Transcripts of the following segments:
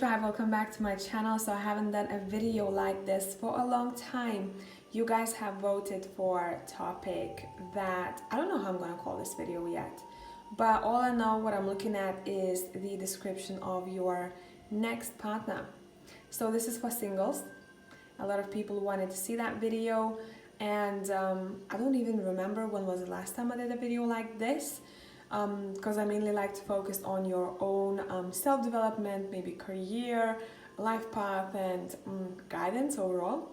tribe, welcome back to my channel. So I haven't done a video like this for a long time. You guys have voted for a topic that I don't know how I'm gonna call this video yet, but all I know, what I'm looking at is the description of your next partner. So this is for singles. A lot of people wanted to see that video, and I don't even remember when was the last time I did a video like this, because I mainly like to focus on your own self-development, maybe career, life path, and guidance overall.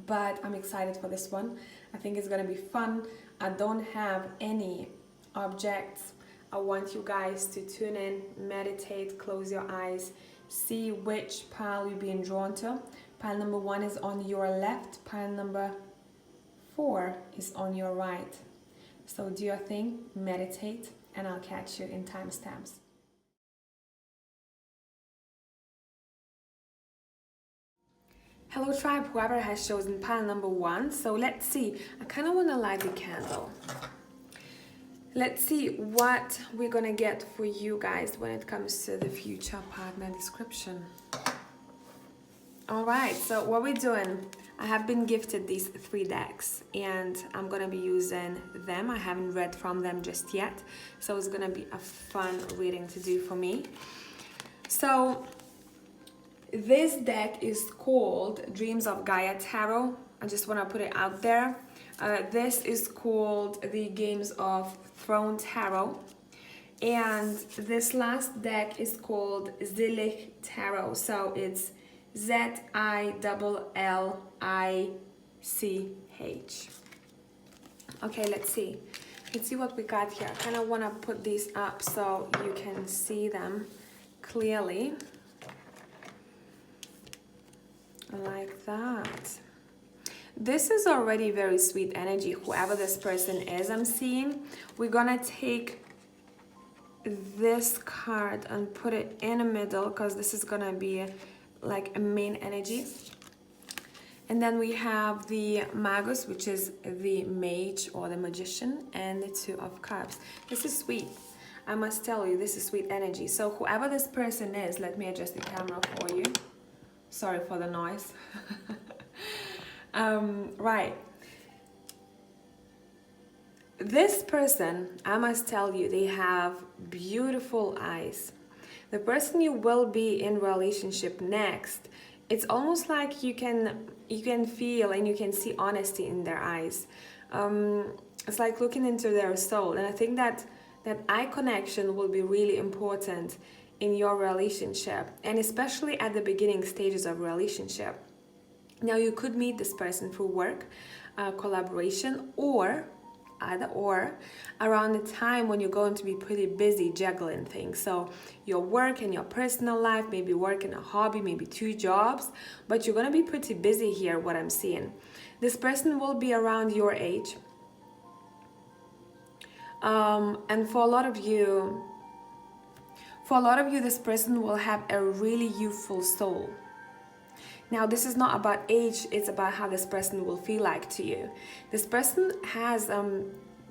But I'm excited for this one. I think it's gonna be fun. I don't have any objects. I want you guys to tune in, meditate, close your eyes, see which pile you're being drawn to. Pile number 1 is on your left, pile number 4 is on your right. So do your thing, meditate, and I'll catch you in timestamps. Hello tribe, whoever has chosen pile number 1. So let's see, I kind of want to light the candle. Let's see what we're gonna get for you guys when it comes to the future partner description. All right, so what we're doing, I have been gifted these 3 decks and I'm gonna be using them. I haven't read from them just yet, so it's gonna be a fun reading to do for me. So this deck is called Dreams of Gaia Tarot. I just want to put it out there. This is called the Games of Throne Tarot, and this last deck is called 𝒃𝒐𝒌 Tarot. So it's 𝒃𝒐𝒌. Okay, let's see what we got here. I kind of want to put these up so you can see them clearly, like that. This is already very sweet energy, whoever this person is. I'm seeing we're gonna take this card and put it in the middle, because this is gonna be like a main energy. And then we have the Magus, which is the mage or the magician, and the 2 of Cups. This is sweet. I must tell you, this is sweet energy. So whoever this person is, let me adjust the camera for you. Sorry for the noise. Right. This person, I must tell you, they have beautiful eyes. The person you will be in relationship next, it's almost like you can feel and you can see honesty in their eyes. It's like looking into their soul, and I think that eye connection will be really important in your relationship, and especially at the beginning stages of relationship. Now you could meet this person through work, collaboration, or either or around the time when you're going to be pretty busy juggling things. So your work and your personal life, maybe work and a hobby, maybe 2 jobs, but you're going to be pretty busy here, what I'm seeing. This person will be around your age, and for a lot of you, this person will have a really youthful soul. Now, this is not about age, it's about how this person will feel like to you. This person has,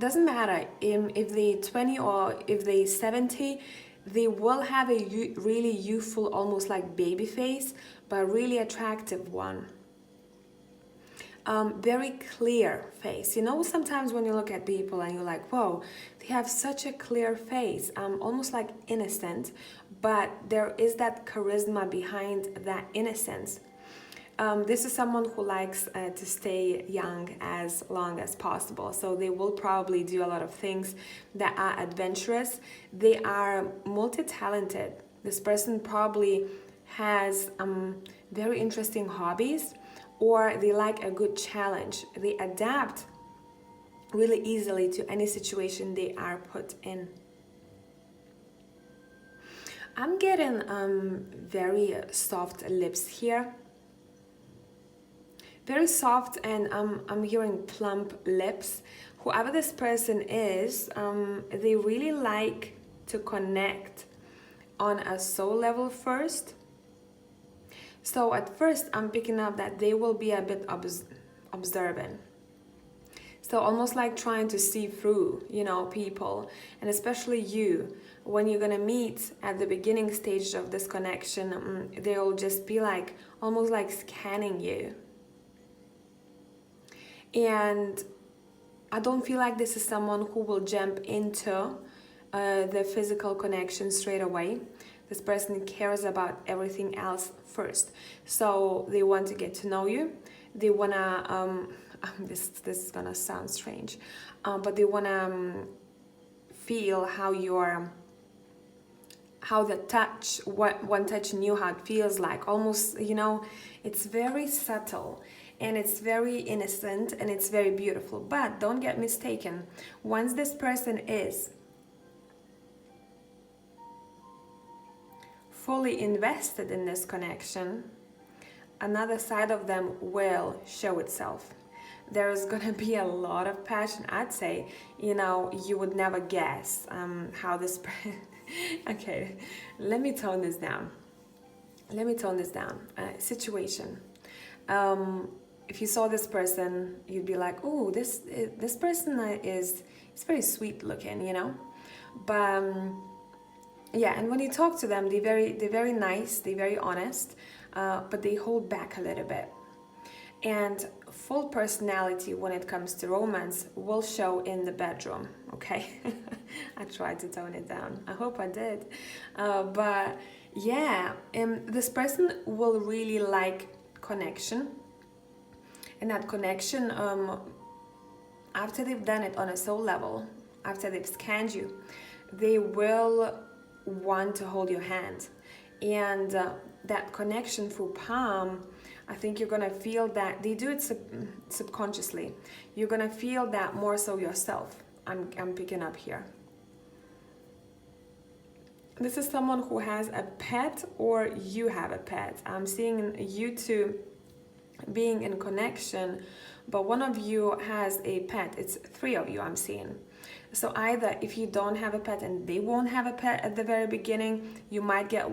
doesn't matter if they're 20 or if they're 70, they will have a really youthful, almost like baby face, but really attractive one. Very clear face. You know, sometimes when you look at people and you're like, whoa, they have such a clear face, almost like innocent, but there is that charisma behind that innocence. This is someone who likes to stay young as long as possible. So they will probably do a lot of things that are adventurous. They are multi-talented. This person probably has very interesting hobbies, or they like a good challenge. They adapt really easily to any situation they are put in. I'm getting very soft lips here. Very soft, and I'm hearing plump lips. Whoever this person is, they really like to connect on a soul level first. So at first, I'm picking up that they will be a bit observant. So almost like trying to see through, you know, people, and especially you, when you're gonna meet at the beginning stage of this connection, they'll just be like, almost like scanning you. And I don't feel like this is someone who will jump into the physical connection straight away. This person cares about everything else first. So they want to get to know you. They wanna, this is gonna sound strange, but they wanna feel how the touch, one touch knew how it feels like. Almost, you know, it's very subtle and it's very innocent and it's very beautiful. But don't get mistaken, once this person is fully invested in this connection, another side of them will show itself. There's gonna be a lot of passion. I'd say, you know, you would never guess how this okay, let me tone this down. Situation. If you saw this person, you'd be like, oh, this person is very sweet looking, you know. But yeah, and when you talk to them, they're very nice, they're very honest, but they hold back a little bit. And full personality when it comes to romance will show in the bedroom, okay? I tried to tone it down. I hope I did. But yeah, this person will really like connection. And that connection, after they've done it on a soul level, after they've scanned you, they will want to hold your hand. And that connection through palm, I think you're gonna feel that they do it subconsciously. You're gonna feel that more so yourself. I'm picking up here. This is someone who has a pet, or you have a pet. I'm seeing you two being in connection, but one of you has a pet. It's three of you I'm seeing. So either if you don't have a pet and they won't have a pet at the very beginning, you might get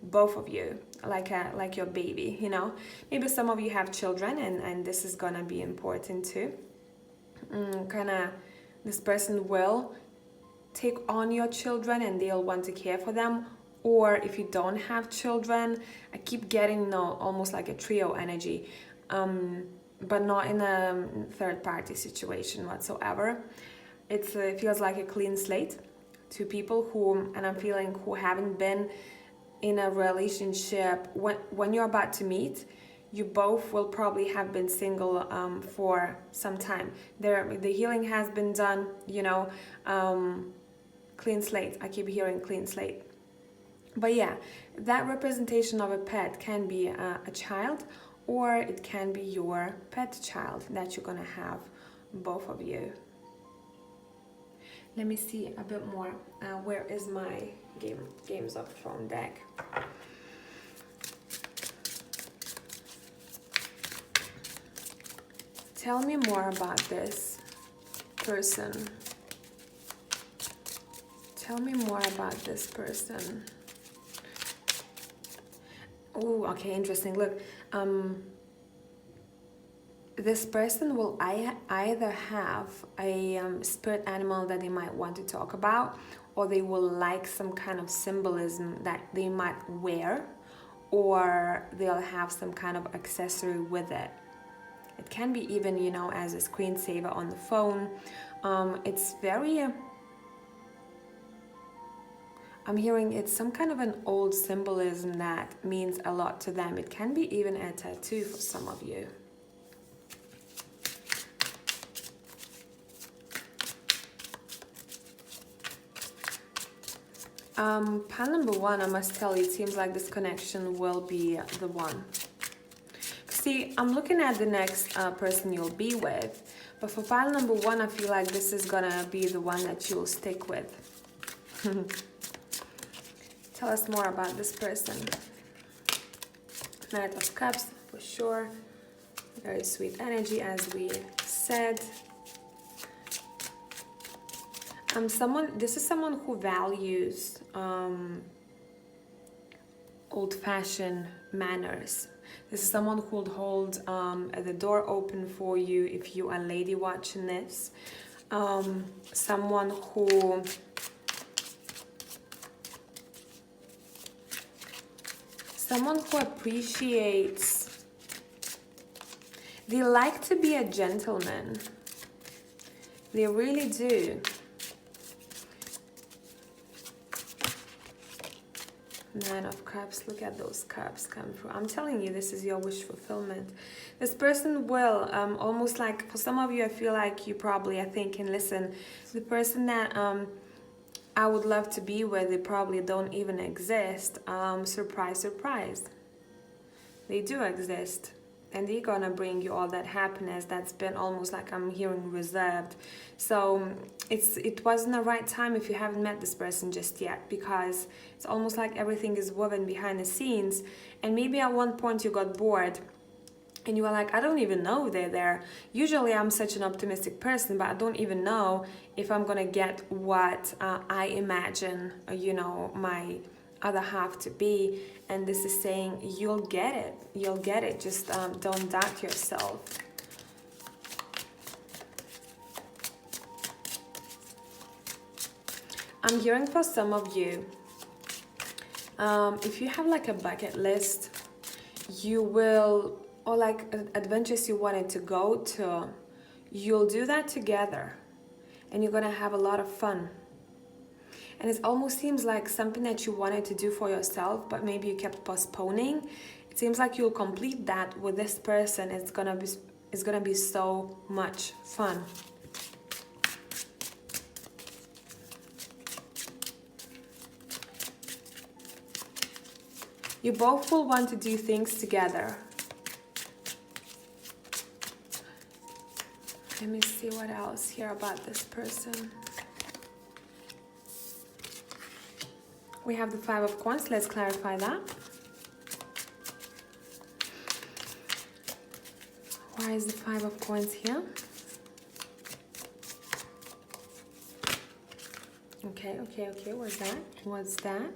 both of you, like your baby, you know. Maybe some of you have children, and this is gonna be important too. This person will take on your children and they'll want to care for them. Or if you don't have children, I keep getting, you know, almost like a trio energy, but not in a third party situation whatsoever. It feels like a clean slate. Two people who, and I'm feeling, who haven't been in a relationship. When you're about to meet, you both will probably have been single for some time. The healing has been done, you know, clean slate. I keep hearing clean slate. But yeah, that representation of a pet can be a child, or it can be your pet child that you're gonna have, both of you. Let me see a bit more. Where is my Games of Thrones deck? Tell me more about this person. Tell me more about this person. Oh, okay, interesting. Look, this person will either have a spirit animal that they might want to talk about, or they will like some kind of symbolism that they might wear, or they'll have some kind of accessory with it. It can be even, you know, as a screensaver on the phone. It's very... I'm hearing it's some kind of an old symbolism that means a lot to them. It can be even a tattoo for some of you. Pile number one, I must tell you, it seems like this connection will be the one. See, I'm looking at the next person you'll be with, but for pile number one, I feel like this is gonna be the one that you'll stick with. Tell us more about this person. Knight of Cups, for sure. Very sweet energy, as we said. This is someone who values old-fashioned manners. This is someone who will hold the door open for you if you are a lady watching this. Someone who appreciates, they like to be a gentleman. They really do. Nine of Cups. Look at those cups come through. I'm telling you, this is your wish fulfillment. This person will, almost like, for some of you, I feel like you probably are thinking, listen, the person that I would love to be with, they probably don't even exist. Surprise, surprise. They do exist. And they're gonna bring you all that happiness that's been almost like I'm hearing reserved. So it wasn't the right time if you haven't met this person just yet, because it's almost like everything is woven behind the scenes. And maybe at one point you got bored and you were like, I don't even know they're there. Usually I'm such an optimistic person, but I don't even know if I'm gonna get what I imagine, you know, my other half to be. And this is saying you'll get it, just don't doubt yourself. I'm hearing for some of you, if you have like a bucket list, you will, or like adventures you wanted to go to, you'll do that together and you're gonna have a lot of fun. And it almost seems like something that you wanted to do for yourself, but maybe you kept postponing. It seems like you'll complete that with this person. It's gonna be so much fun. You both will want to do things together. Let me see what else here about this person. We have the Five of Wands. Let's clarify that. Why is the Five of Wands here? Okay. What's that?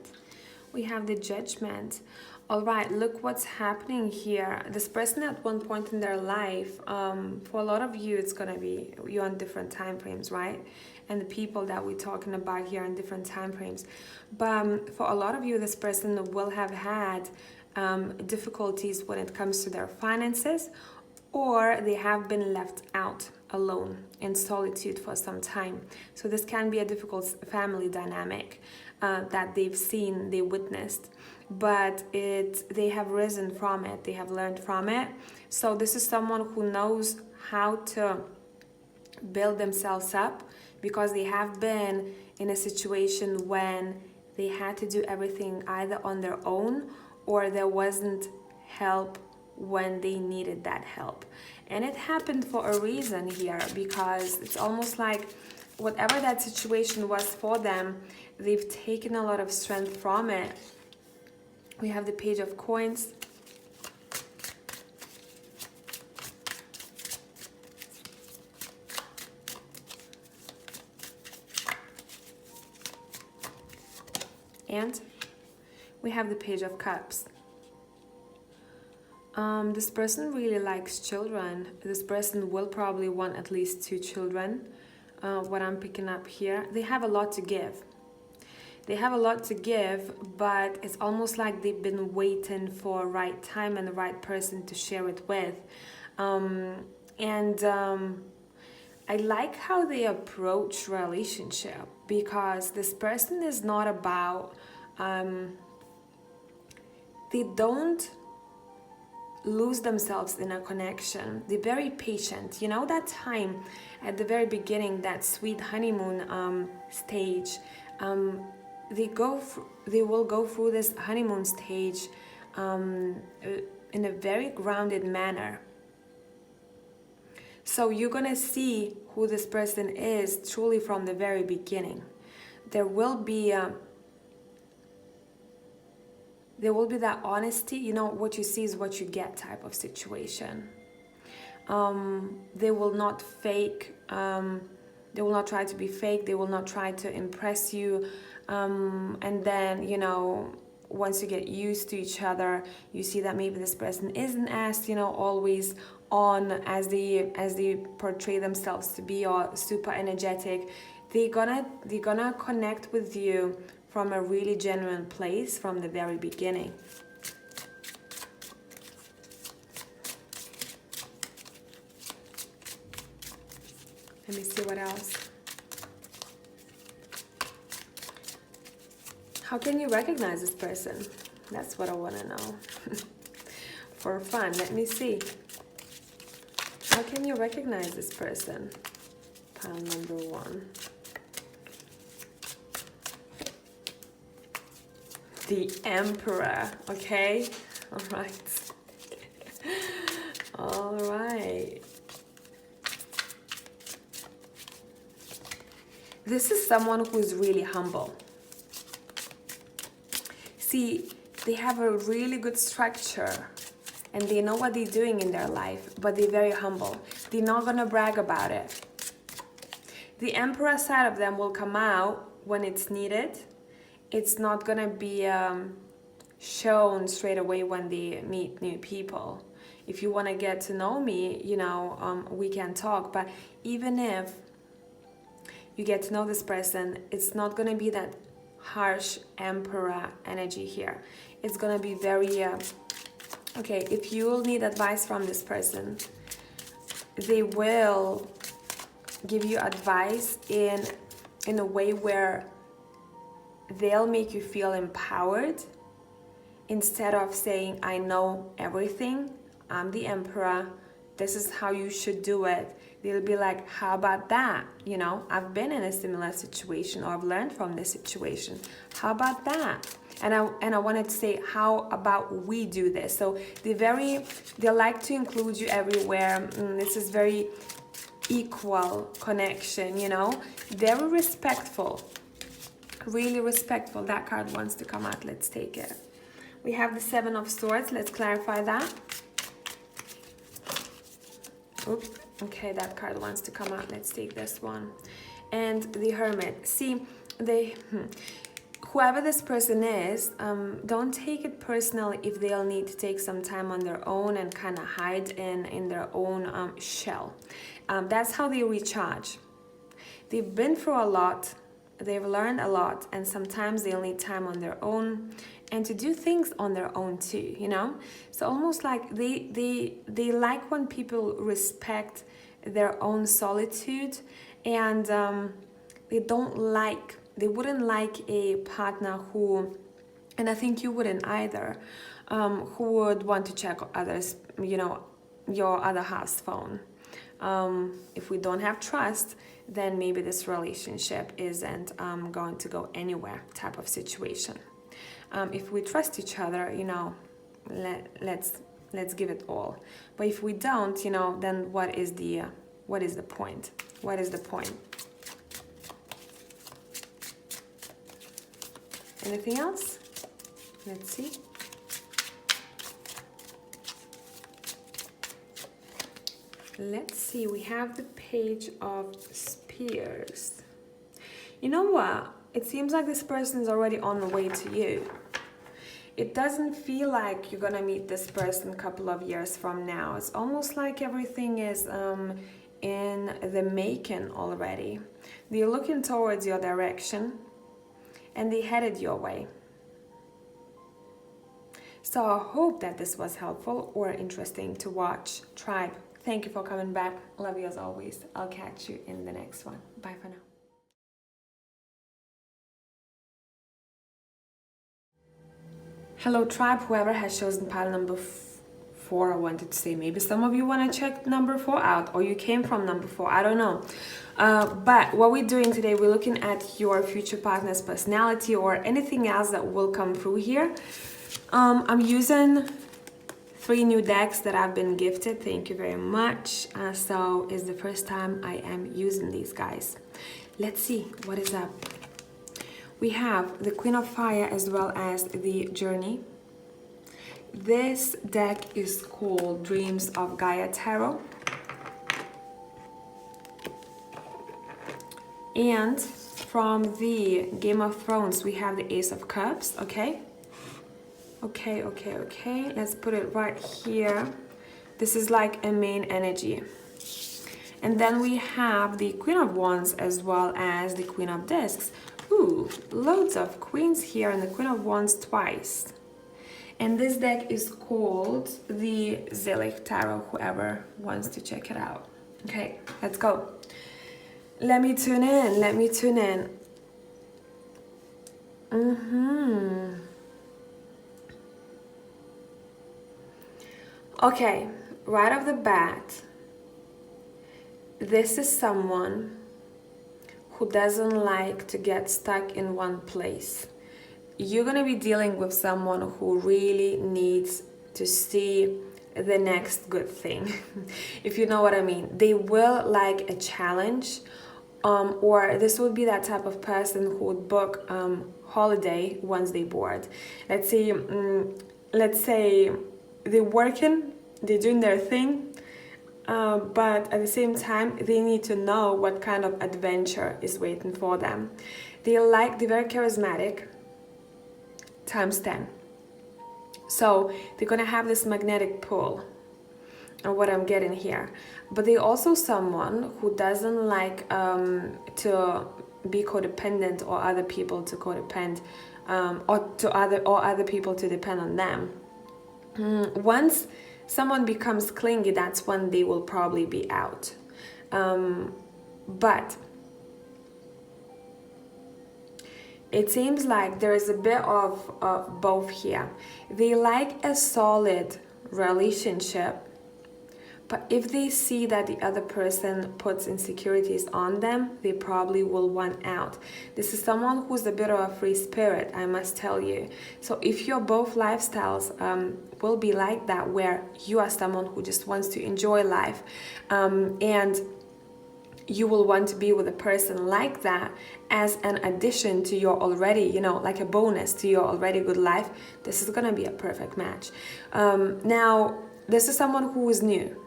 We have the Judgment. All right, look what's happening here. This person at one point in their life, for a lot of you, it's gonna be you're on different time frames, right? And the people that we're talking about here in different time frames. But for a lot of you, this person will have had difficulties when it comes to their finances, or they have been left out alone in solitude for some time. So this can be a difficult family dynamic that they've seen, they witnessed, but they have risen from it, they have learned from it. So this is someone who knows how to build themselves up, because they have been in a situation when they had to do everything either on their own, or there wasn't help when they needed that help. And it happened for a reason here, because it's almost like whatever that situation was for them, they've taken a lot of strength from it. We have the Page of Coins. And we have the Page of Cups. This person really likes children. This person will probably want at least 2 children. What I'm picking up here, they have a lot to give. They have a lot to give, but it's almost like they've been waiting for the right time and the right person to share it with. I like how they approach relationship, because this person is not about, they don't lose themselves in a connection. They're very patient. You know, that time at the very beginning, that sweet honeymoon stage, they will go through this honeymoon stage in a very grounded manner. So you're gonna see who this person is truly from the very beginning. There will be that honesty, you know, what you see is what you get type of situation. They will not fake, they will not try to be fake, they will not try to impress you, and then, you know, once you get used to each other, you see that maybe this person isn't as, you know, always on as they portray themselves to be, or super energetic. They're gonna connect with you from a really genuine place from the very beginning. Let me see what else. How can you recognize this person? That's what I want to know. For fun, let me see. How can you recognize this person? Pile number 1. The Emperor, okay? All right. All right. This is someone who is really humble. See, they have a really good structure and they know what they're doing in their life, but they're very humble. They're not gonna brag about it. The Emperor side of them will come out when it's needed. It's not gonna be shown straight away when they meet new people. If you wanna get to know me, you know, we can talk, but even if you get to know this person, it's not gonna be that harsh Emperor energy here. It's gonna be very okay. If you will need advice from this person, they will give you advice in a way where they'll make you feel empowered, instead of saying, I know everything, I'm the Emperor, this is how you should do it. They'll be like, how about that? You know, I've been in a similar situation, or I've learned from this situation. How about that? And I wanted to say, how about we do this? So they like to include you everywhere. This is very equal connection, you know, very respectful, really respectful. That card wants to come out. Let's take it. We have the 7 of Swords. Let's clarify that. Oops. Okay, that card wants to come out. Let's take this one. And the Hermit. See, whoever this person is, don't take it personally if they'll need to take some time on their own and kind of hide in their own shell. That's how they recharge. They've been through a lot. They've learned a lot, and sometimes they'll need time on their own and to do things on their own too, you know. So almost like they like when people respect their own solitude, and they wouldn't like a partner who, and I think you wouldn't either, who would want to check others, you know, your other half's phone. If we don't have trust, then maybe this relationship isn't going to go anywhere type of situation. If we trust each other, you know, let's give it all. But if we don't, you know, then what is the point? What is the point? Anything else? Let's see. Let's see, we have the Page of Spears. You know what? It seems like this person is already on the way to you. It doesn't feel like you're gonna meet this person a couple of years from now. It's almost like everything is in the making already. They're looking towards your direction and they headed your way. So I hope that this was helpful or interesting to watch. Tribe, thank you for coming back. Love you as always. I'll catch you in the next one. Bye for now. Hello tribe, whoever has chosen pile number 4, I wanted to say, maybe some of you want to check number 4 out, or you came from number 4, I don't know. But what we're doing today, we're looking at your future partner's personality or anything else that will come through here. I'm using 3 new decks that I've been gifted. Thank you very much. So it's the first time I am using these guys. Let's see what is up. We have the Queen of Fire as well as the Journey. This deck is called Dreams of Gaia Tarot. And from the Game of Thrones, we have the Ace of Cups, okay? Okay, let's put it right here. This is like a main energy. And then we have the Queen of Wands as well as the Queen of Discs. Ooh, loads of queens here, and the Queen of Wands twice. And this deck is called the 𝒃𝒐𝒌 Tarot, whoever wants to check it out. Okay, let's go. Let me tune in. Okay, right off the bat, this is someone who doesn't like to get stuck in one place. You're gonna be dealing with someone who really needs to see the next good thing, if you know what I mean. They will like a challenge, or this would be that type of person who would book holiday once they bored. Let's say they're working, they're doing their thing, but at the same time they need to know what kind of adventure is waiting for them. They're very charismatic times 10. So they're gonna have this magnetic pull, or what I'm getting here. But they're also someone who doesn't like to be codependent, or other people to codepend, or other people to depend on them. Once someone becomes clingy, that's when they will probably be out. But it seems like there is a bit of both here. They like a solid relationship, but if they see that the other person puts insecurities on them, they probably will want out. This is someone who's a bit of a free spirit, I must tell you. So if your both lifestyles will be like that, where you are someone who just wants to enjoy life, and you will want to be with a person like that as an addition to your already, like a bonus to your already good life, this is gonna be a perfect match. Now, this is someone who is new.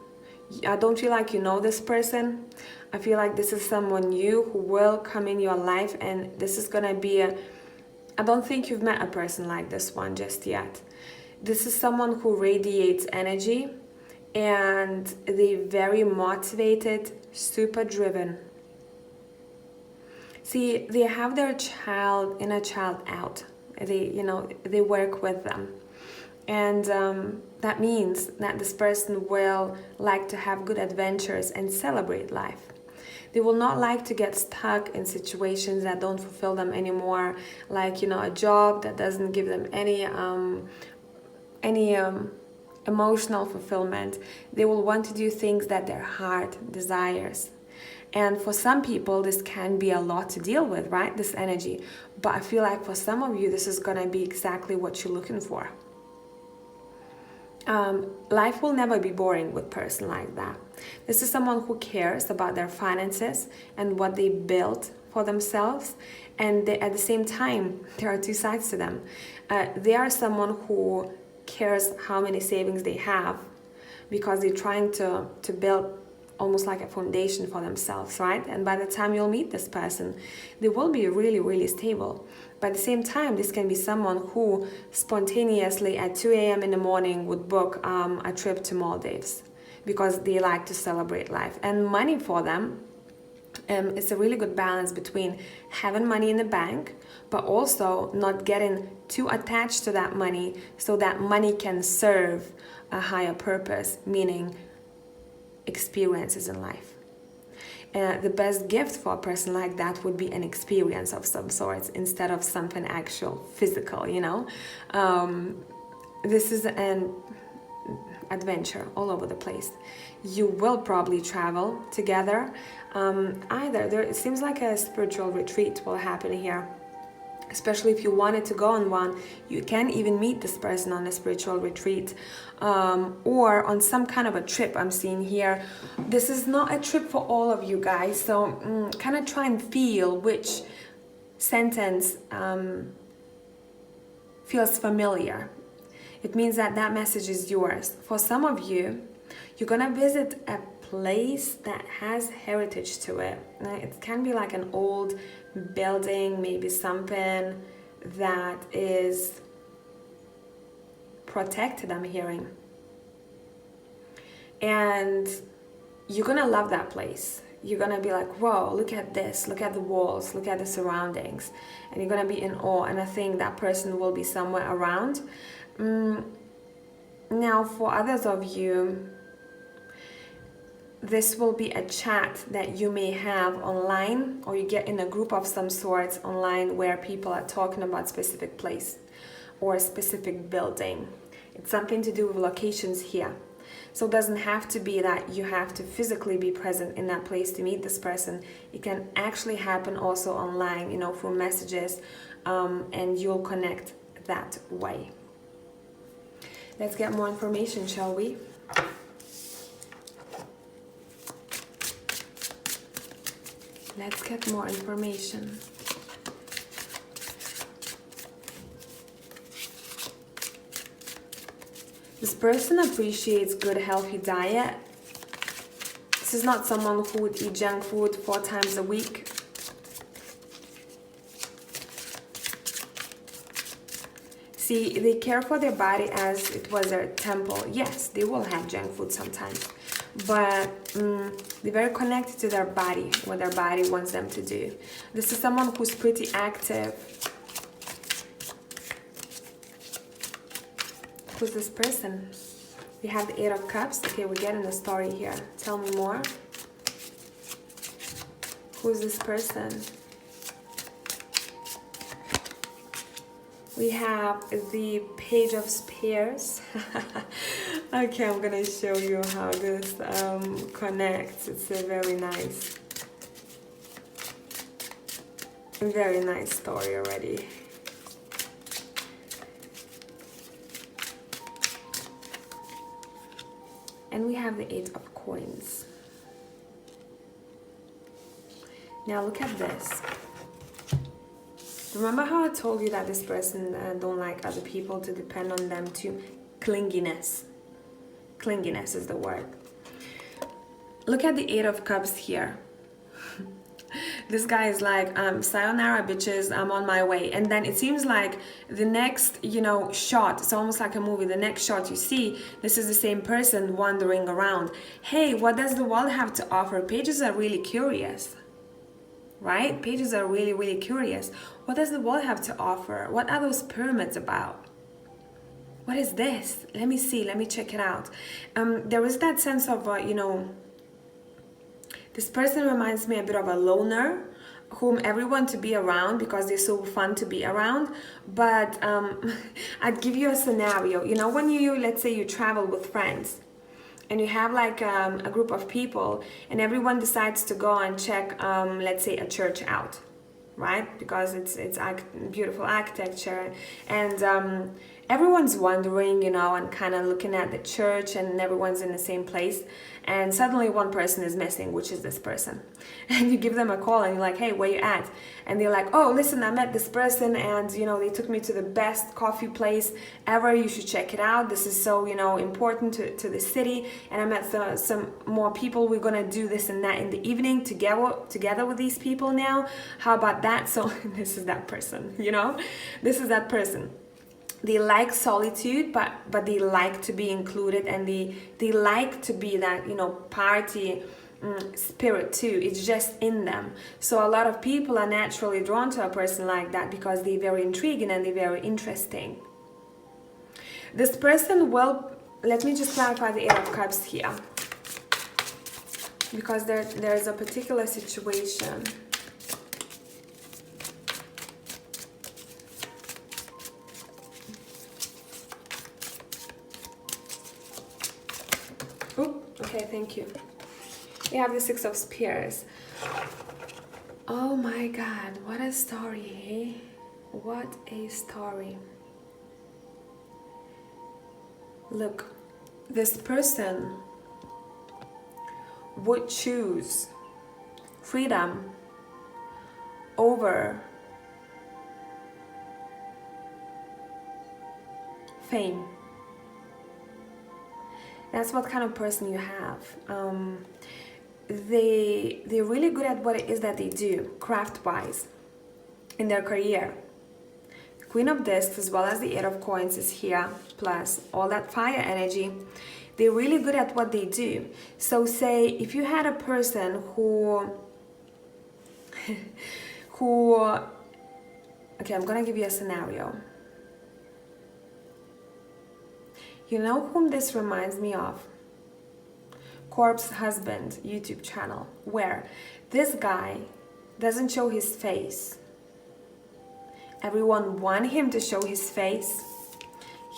I don't feel like you know this person. I feel like this is someone new who will come in your life, and this is gonna be I don't think you've met a person like this one just yet. This is someone who radiates energy, and they're very motivated, super driven. See, they have their inner child out. They work with them. And that means that this person will like to have good adventures and celebrate life. They will not like to get stuck in situations that don't fulfill them anymore, like a job that doesn't give them any emotional fulfillment. They will want to do things that their heart desires. And for some people, this can be a lot to deal with, right? This energy. But I feel like for some of you, this is gonna be exactly what you're looking for. Life will never be boring with a person like that. This is someone who cares about their finances and what they built for themselves. And at the same time, there are two sides to them. They are someone who cares how many savings they have, because they're trying to build almost like a foundation for themselves, right? And by the time you'll meet this person, they will be really, really stable. But at the same time, this can be someone who spontaneously at 2 a.m. in the morning would book a trip to Maldives, because they like to celebrate life. And money for them, it's a really good balance between having money in the bank, but also not getting too attached to that money, so that money can serve a higher purpose, meaning experiences in life. The best gift for a person like that would be an experience of some sorts, instead of something actual physical, This is an adventure all over the place. You will probably travel together. It seems like a spiritual retreat will happen here. Especially if you wanted to go on one, you can even meet this person on a spiritual retreat, or on some kind of a trip I'm seeing here. This is not a trip for all of you guys, so kind of try and feel which sentence feels familiar. It means that that message is yours. For some of you, you're gonna visit a place that has heritage to it. It can be like an old building, maybe something that is protected, I'm hearing. And you're gonna love that place. You're gonna be like, whoa, look at this, look at the walls, look at the surroundings, and you're gonna be in awe. And I think that person will be somewhere around. Now, for others of you, this will be a chat that you may have online, or you get in a group of some sorts online where people are talking about specific place or a specific building. It's something to do with locations here. So it doesn't have to be that you have to physically be present in that place to meet this person. It can actually happen also online, you know, through messages, and you'll connect that way. Let's get more information, shall we? Let's get more information. This person appreciates good, healthy diet. This is not someone who would eat junk food 4 times a week. See, they care for their body as it was their temple. Yes, they will have junk food sometimes, but they're very connected to their body, what their body wants them to do. This is someone who's pretty active. Who's this person? We have the 8 of Cups. Okay, we're getting the story here. Tell me more. Who's this person? We have the Page of Spears. Okay, I'm gonna show you how this connects. It's a very nice story already. And we have the 8 of Coins. Now look at this. Remember how I told you that this person don't like other people to depend on them too? Clinginess. Clinginess is the word. Look at the 8 of Cups here. This guy is like, sayonara bitches, I'm on my way. And then it seems like the next, you know, shot, it's almost like a movie, the next shot you see, this is the same person wandering around. Hey, what does the world have to offer? Pages are really curious, right? Pages are really, really curious. What does the world have to offer? What are those pyramids about? What is this? Let me see, let me check it out. There is that sense of, you know, this person reminds me a bit of a loner, whom everyone to be around because they're so fun to be around. But I'd give you a scenario. You know, when you, let's say you travel with friends and you have like a group of people and everyone decides to go and check, let's say, a church out, right? Because it's beautiful architecture, and everyone's wandering, you know, and kind of looking at the church, and everyone's in the same place. And suddenly one person is missing, which is this person. And you give them a call and you're like, hey, where you at? And they're like, oh, listen, I met this person and, you know, they took me to the best coffee place ever. You should check it out. This is so, you know, important to the city. And I met some more people. We're going to do this and that in the evening together with these people now. How about that? So this is that person, you know, this is that person. They like solitude, but they like to be included, and they like to be that, you know, party spirit too. It's just in them. So a lot of people are naturally drawn to a person like that because they're very intriguing and they're very interesting. This person will, let me just clarify the 8 of Cups here, because there's a particular situation. Okay, thank you. We have the 6 of Spears. Oh my God, what a story, hey? What a story. Look, this person would choose freedom over fame. That's what kind of person you have. They're really good at what it is that they do, craft-wise, in their career. Queen of Discs as well as the Eight of Coins is here, plus all that fire energy. They're really good at what they do. So say if you had a person who okay, I'm gonna give you a scenario. You know whom this reminds me of? Corpse Husband YouTube channel, where this guy doesn't show his face. Everyone wants him to show his face.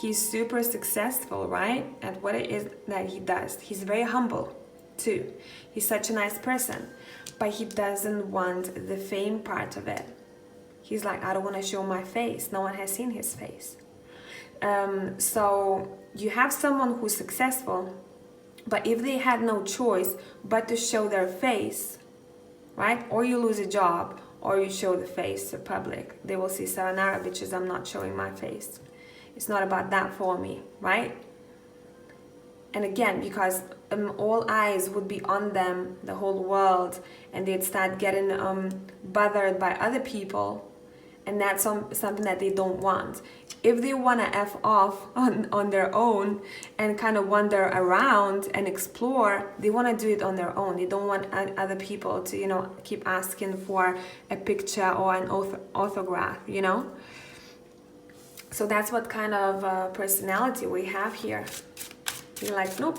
He's super successful, right? At what it is that he does. He's very humble too. He's such a nice person, but he doesn't want the fame part of it. He's like, I don't want to show my face. No one has seen his face. So you have someone who's successful, but if they had no choice but to show their face, right? Or you lose a job, or you show the face to public. They will see, sayonara, bitches, I'm not showing my face. It's not about that for me, right? And again, because all eyes would be on them, the whole world, and they'd start getting bothered by other people, and that's something that they don't want. If they want to F off on their own and kind of wander around and explore, they want to do it on their own. They don't want other people to, you know, keep asking for a picture or an autograph, you know? So that's what kind of personality we have here. You're like, nope.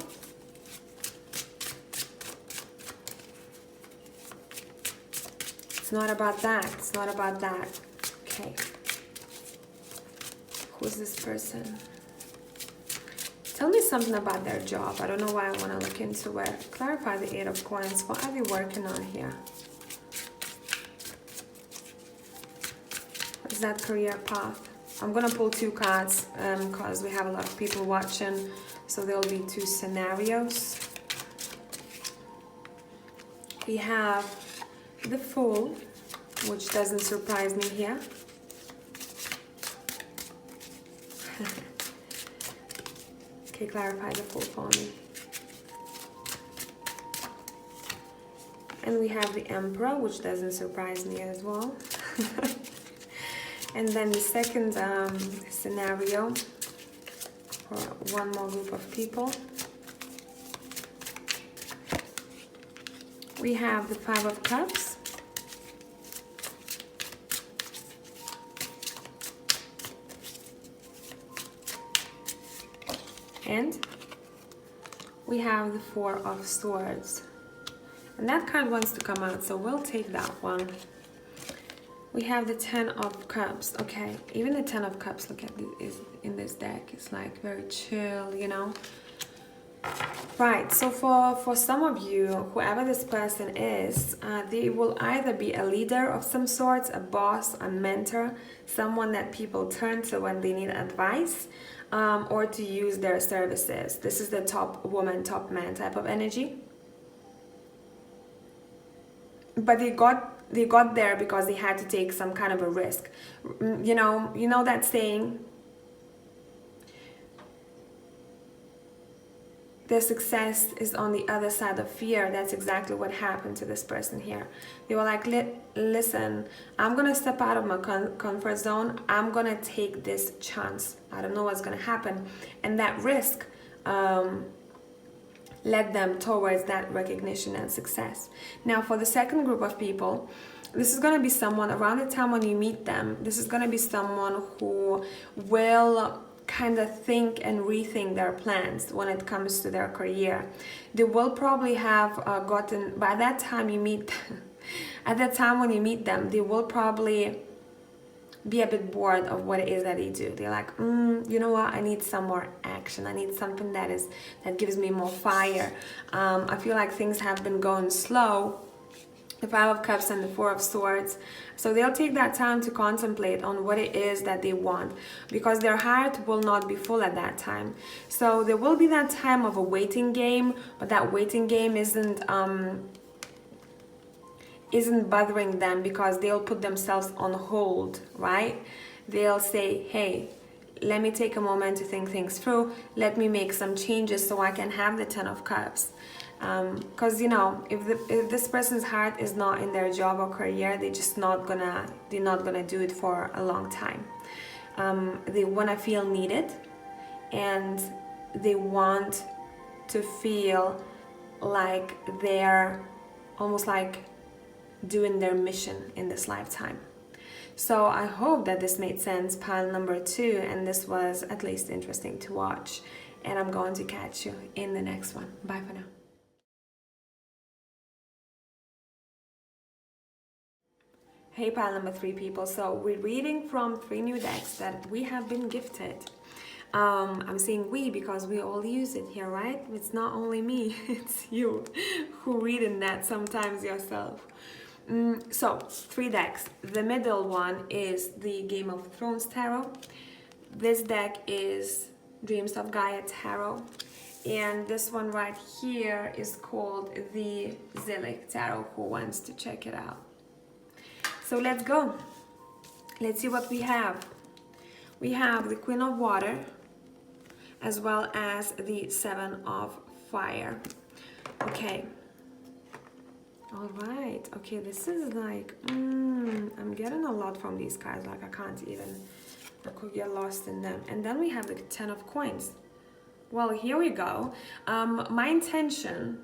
It's not about that. It's not about that. Okay. Who's this person? Tell me something about their job. I don't know why I want to look into it. Clarify the Eight of Coins. What are they working on here? What is that career path? I'm going to pull two cards because we have a lot of people watching. So there will be two scenarios. We have the Fool, which doesn't surprise me here. Okay, clarify the Fool for me. And we have the Emperor, which doesn't surprise me as well. And then the second scenario for one more group of people. We have the Five of Cups. And we have the Four of Swords. And that card wants to come out, so we'll take that one. We have the Ten of Cups. Okay, even the Ten of Cups, look at this, is in this deck. It's like very chill, you know. Right, so for some of you, whoever this person is, they will either be a leader of some sorts, a boss, a mentor, someone that people turn to when they need advice, or to use their services. This is the top woman, top man type of energy. But they got there because they had to take some kind of a risk. You know that saying, their success is on the other side of fear. That's exactly what happened to this person here. They were like, listen, I'm gonna step out of my comfort zone. I'm gonna take this chance. I don't know what's gonna happen. And that risk led them towards that recognition and success. Now for the second group of people, this is going to be someone around the time when you meet them. This is going to be someone who will kind of think and rethink their plans when it comes to their career. They will probably have gotten, by that time you meet, at that time when you meet them, they will probably be a bit bored of what it is that they do. They're like, you know what, I need some more action. I need something that gives me more fire. I feel like things have been going slow. The Five of Cups and the Four of Swords. So they'll take that time to contemplate on what it is that they want, because their heart will not be full at that time. So there will be that time of a waiting game, but that waiting game isn't bothering them, because they'll put themselves on hold, right? They'll say, hey, let me take a moment to think things through. Let me make some changes so I can have the Ten of Cups. Because if this person's heart is not in their job or career, they're not gonna do it for a long time. They want to feel needed, and they want to feel like they're almost like doing their mission in this lifetime. So I hope that this made sense, pile number 2, and this was at least interesting to watch. And I'm going to catch you in the next one. Bye for now. Hey pile number 3 people, so we're reading from 3 new decks that we have been gifted. I'm saying we because we all use it here, right? It's not only me, it's you who reading that sometimes yourself. So 3 decks. The middle one is the Game of Thrones Tarot. This deck is Dreams of Gaia Tarot. And this one right here is called the 𝒃𝒐𝒐𝒌 Tarot, who wants to check it out. So let's go. Let's see what we have. We have the Queen of Water, as well as the 7 of Fire. Okay. All right. Okay, this is like, I'm getting a lot from these cards. Like I can't even, I could get lost in them. And then we have the 10 of Coins. Well, here we go. My intention,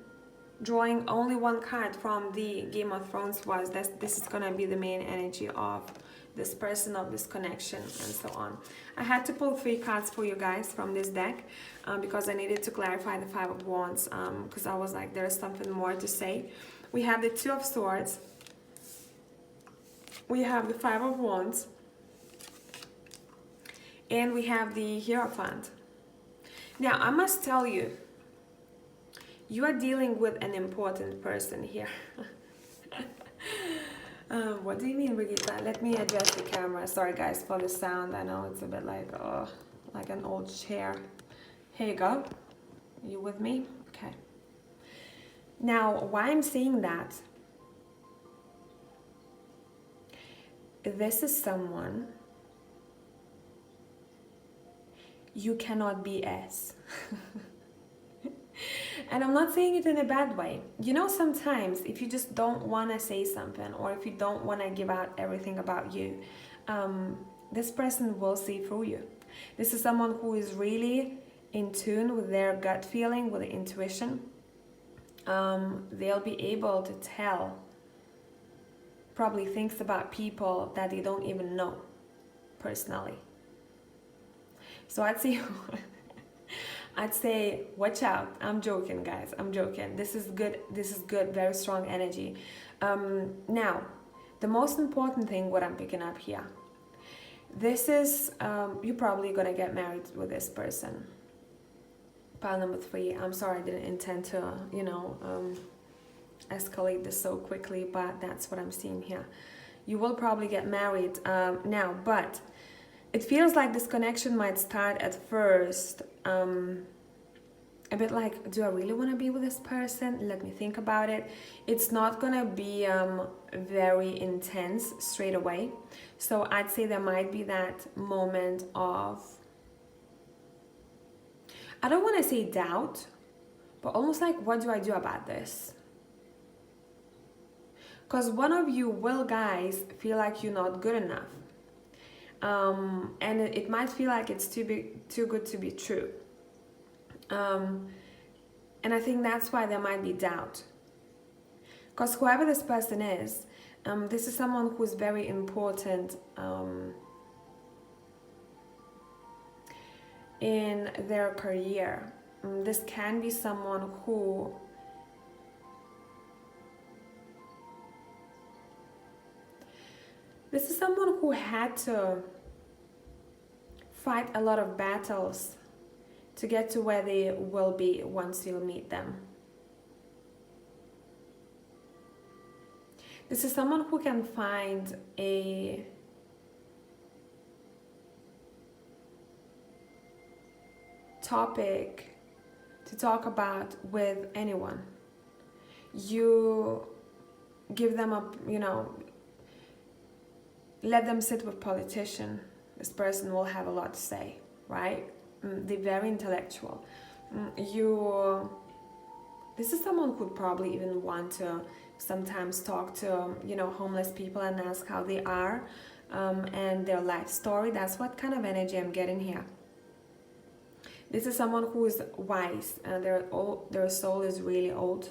drawing only 1 card from the Game of Thrones, was that this is gonna be the main energy of this person, of this connection, and so on. I had to pull 3 cards for you guys from this deck because I needed to clarify the 5 of Wands, because I was like, there's something more to say. We have the 2 of Swords. We have the 5 of Wands. And we have the Hierophant. Now, I must tell you, you are dealing with an important person here. What do you mean, Brigita? Let me adjust the camera. Sorry, guys, for the sound. I know it's a bit like, like an old chair. Here you go. You with me? Okay. Now, why I'm saying that? This is someone you cannot BS. And I'm not saying it in a bad way. You know, sometimes if you just don't want to say something, or if you don't want to give out everything about you, this person will see through you. This is someone who is really in tune with their gut feeling, with the intuition. They'll be able to tell probably things about people that they don't even know personally. So I'd say I'd say watch out. I'm joking, guys. I'm joking. This is good. This is good. Very strong energy. Now, the most important thing, what I'm picking up here, this is you're probably gonna get married with this person. Pile number 3. I'm sorry, I didn't intend to, you know, escalate this so quickly, but that's what I'm seeing here. You will probably get married now, but it feels like this connection might start at first a bit like, do I really want to be with this person? Let me think about it. It's not gonna be very intense straight away. So I'd say there might be that moment of, I don't want to say doubt, but almost like, what do I do about this? Because one of you will, guys, feel like you're not good enough. And it might feel like it's too good to be true. And I think that's why there might be doubt. Because whoever this person is, this is someone who's very important in their career. This can be someone who had to fight a lot of battles to get to where they will be once you meet them. This is someone who can find a topic to talk about with anyone. You give them a, you know, let them sit with politician. This person will have a lot to say, right? They're very intellectual. This is someone who would probably even want to sometimes talk to, you know, homeless people and ask how they are. and their life story. That's what kind of energy I'm getting here. This is someone who is wise. Their soul is really old.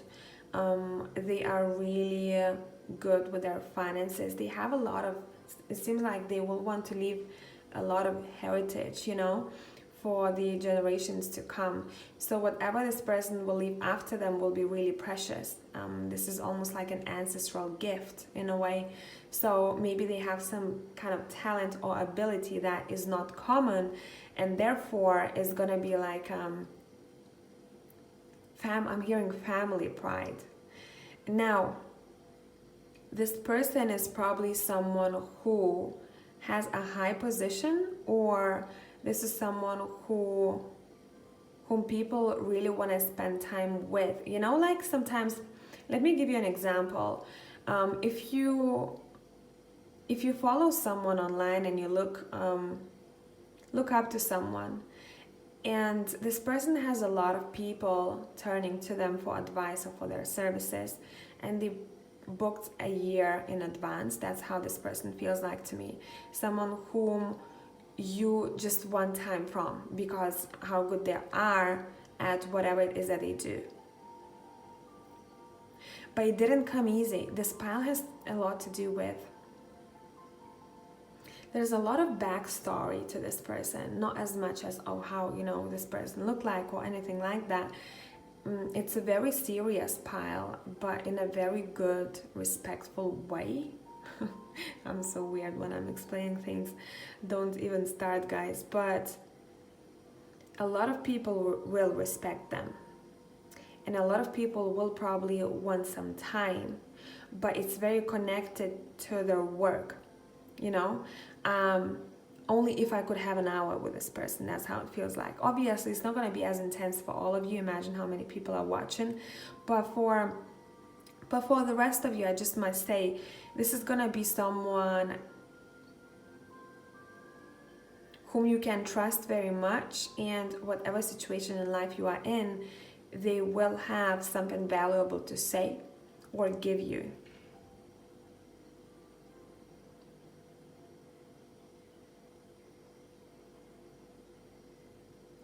They are really good with their finances. They have a lot of, it seems like they will want to leave a lot of heritage, you know, for the generations to come. So whatever this person will leave after them will be really precious. This is almost like an ancestral gift in a way. So maybe they have some kind of talent or ability that is not common, and therefore is gonna be like I'm hearing family pride. Now, this person is probably someone who has a high position, or this is someone whom people really want to spend time with. You know, like sometimes, let me give you an example. If you follow someone online and you look up to someone, and this person has a lot of people turning to them for advice or for their services, and they booked a year in advance. That's how this person feels like to me. Someone whom you just want time from because how good they are at whatever it is that they do. But it didn't come easy. This pile has a lot to do with, there's a lot of backstory to this person, not as much as, oh, how, you know, this person looked like or anything like that. It's a very serious pile, but in a very good, respectful way. I'm so weird when I'm explaining things. Don't even start, guys. But a lot of people will respect them. And a lot of people will probably want some time. But it's very connected to their work, you know? Only if I could have an hour with this person, that's how it feels like. Obviously, it's not going to be as intense for all of you. Imagine how many people are watching. But for the rest of you, I just must say, this is going to be someone whom you can trust very much, and whatever situation in life you are in, they will have something valuable to say or give you.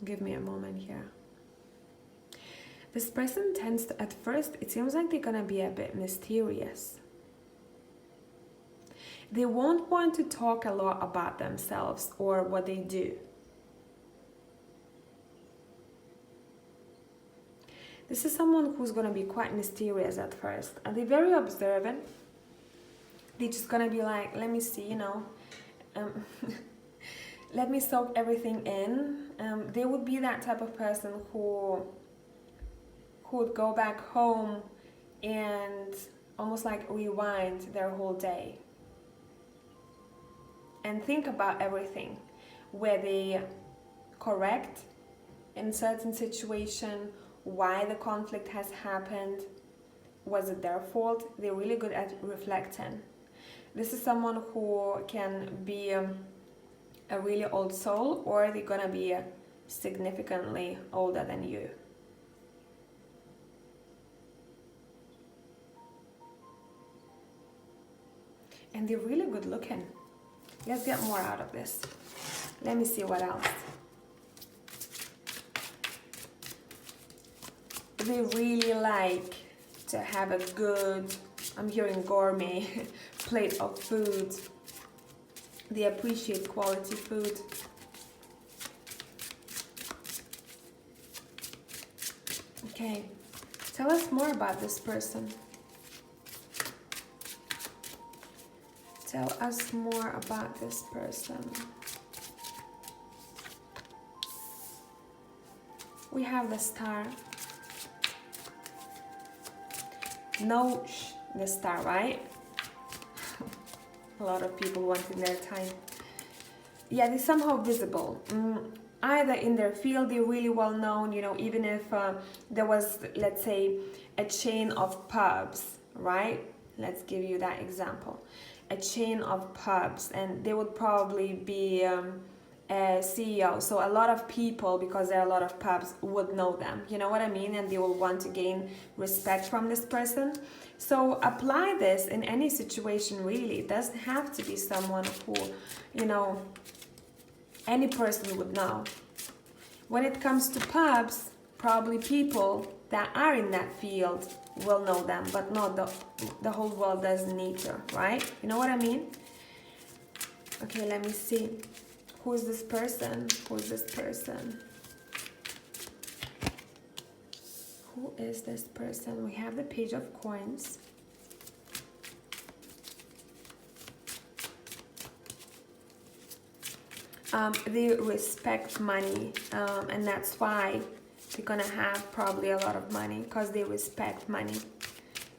Give me a moment here. This person tends to, at first, it seems like they're gonna be a bit mysterious. They won't want to talk a lot about themselves or what they do. This is someone who's gonna be quite mysterious at first. And they're very observant. They're just gonna be like, let me see, you know, let me soak everything in. They would be that type of person who would go back home and almost like rewind their whole day and think about everything. Were they correct in certain situation? Why the conflict has happened? Was it their fault? They're really good at reflecting. This is someone who can be a really old soul, or they're gonna be significantly older than you. And they're really good looking. Let's get more out of this. Let me see what else. They really like to have a good, I'm hearing gourmet, plate of food. They appreciate quality food. Okay, tell us more about this person. Tell us more about this person. We have the star. No, the star, right? A lot of people wanting their time. Yeah, they're somehow visible. Either in their field, they're really well known, you know, even if there was, let's say, a chain of pubs, right? Let's give you that example. A chain of pubs, and they would probably be a CEO. So a lot of people, because there are a lot of pubs, would know them. You know what I mean? And they will want to gain respect from this person. So apply this in any situation, really. It doesn't have to be someone who, you know, any person would know. When it comes to pubs, probably people that are in that field will know them, but not the whole world doesn't need to, right? You know what I mean? Okay, let me see. Who is this person? Who is this person? Who is this person? We have the Page of Coins. They respect money, and that's why they're gonna have probably a lot of money, because they respect money.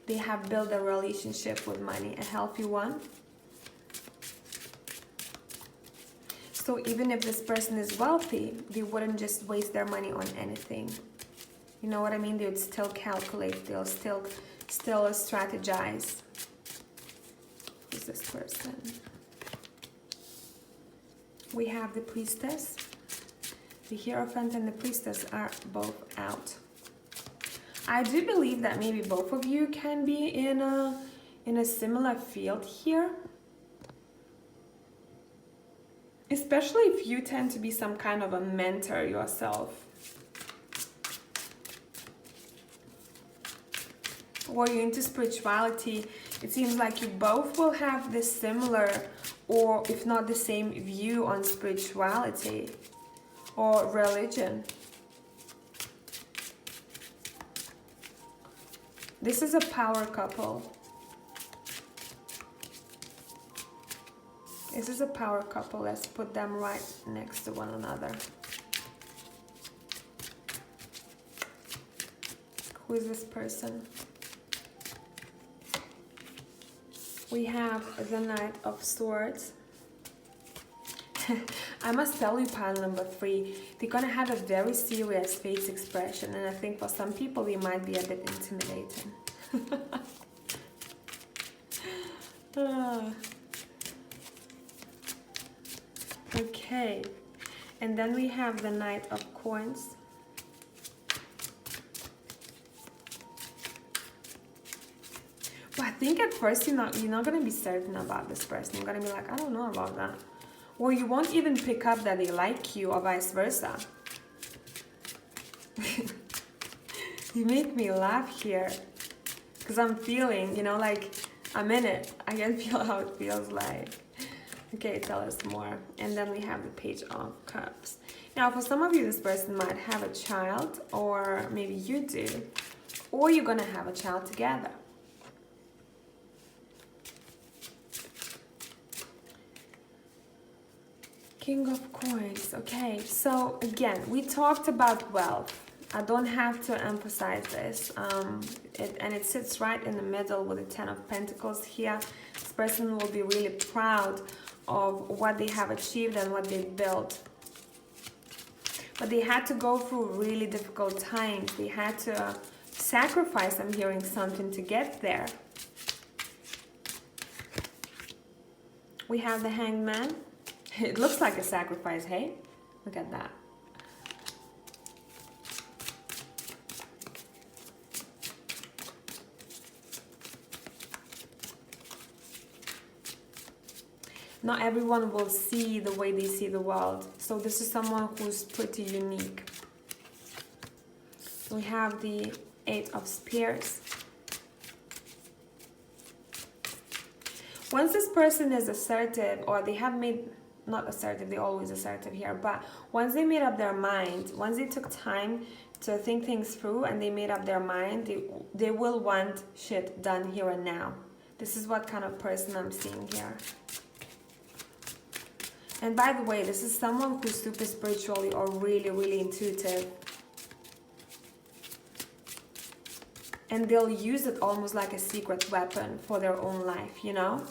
They have built a relationship with money, a healthy one. So even if this person is wealthy, they wouldn't just waste their money on anything. You know what I mean? They would still calculate, they'll still strategize. Who's this person? We have the Priestess. The Hierophant and the Priestess are both out. I do believe that maybe both of you can be in a similar field here. Especially if you tend to be some kind of a mentor yourself. Or you're into spirituality. It seems like you both will have this similar, or if not the same, view on spirituality or religion. This is a power couple. This is a power couple. Let's put them right next to one another. Who is this person? We have the Knight of Swords. I must tell you, pile number 3, they're gonna have a very serious face expression, and I think for some people they might be a bit intimidating. Okay, and then we have the Knight of Coins. But I think at first you're not gonna be certain about this person. You're gonna be like, I don't know about that. Or you won't even pick up that they like you, or vice versa. You make me laugh here, because I'm feeling, you know, like I'm in it. I can feel how it feels like. Okay, tell us more. And then we have the Page of Cups. Now, for some of you, this person might have a child, or maybe you do, or you're gonna have a child together. King of Coins. Okay, so again, we talked about wealth. I don't have to emphasize this. And it sits right in the middle with the Ten of Pentacles here. This person will be really proud of what they have achieved and what they've built. But they had to go through really difficult times. They had to sacrifice, I'm hearing something, to get there. We have the Hanged Man. It looks like a sacrifice, hey? Look at that. Not everyone will see the way they see the world. So this is someone who's pretty unique. We have the Eight of Spears. Once this person is assertive, or they have made, not assertive, they're always assertive here, but once they made up their mind, once they took time to think things through and they made up their mind, they will want shit done here and now. This is what kind of person I'm seeing here. And by the way, this is someone who's super spiritually or really, really intuitive. And they'll use it almost like a secret weapon for their own life, you know?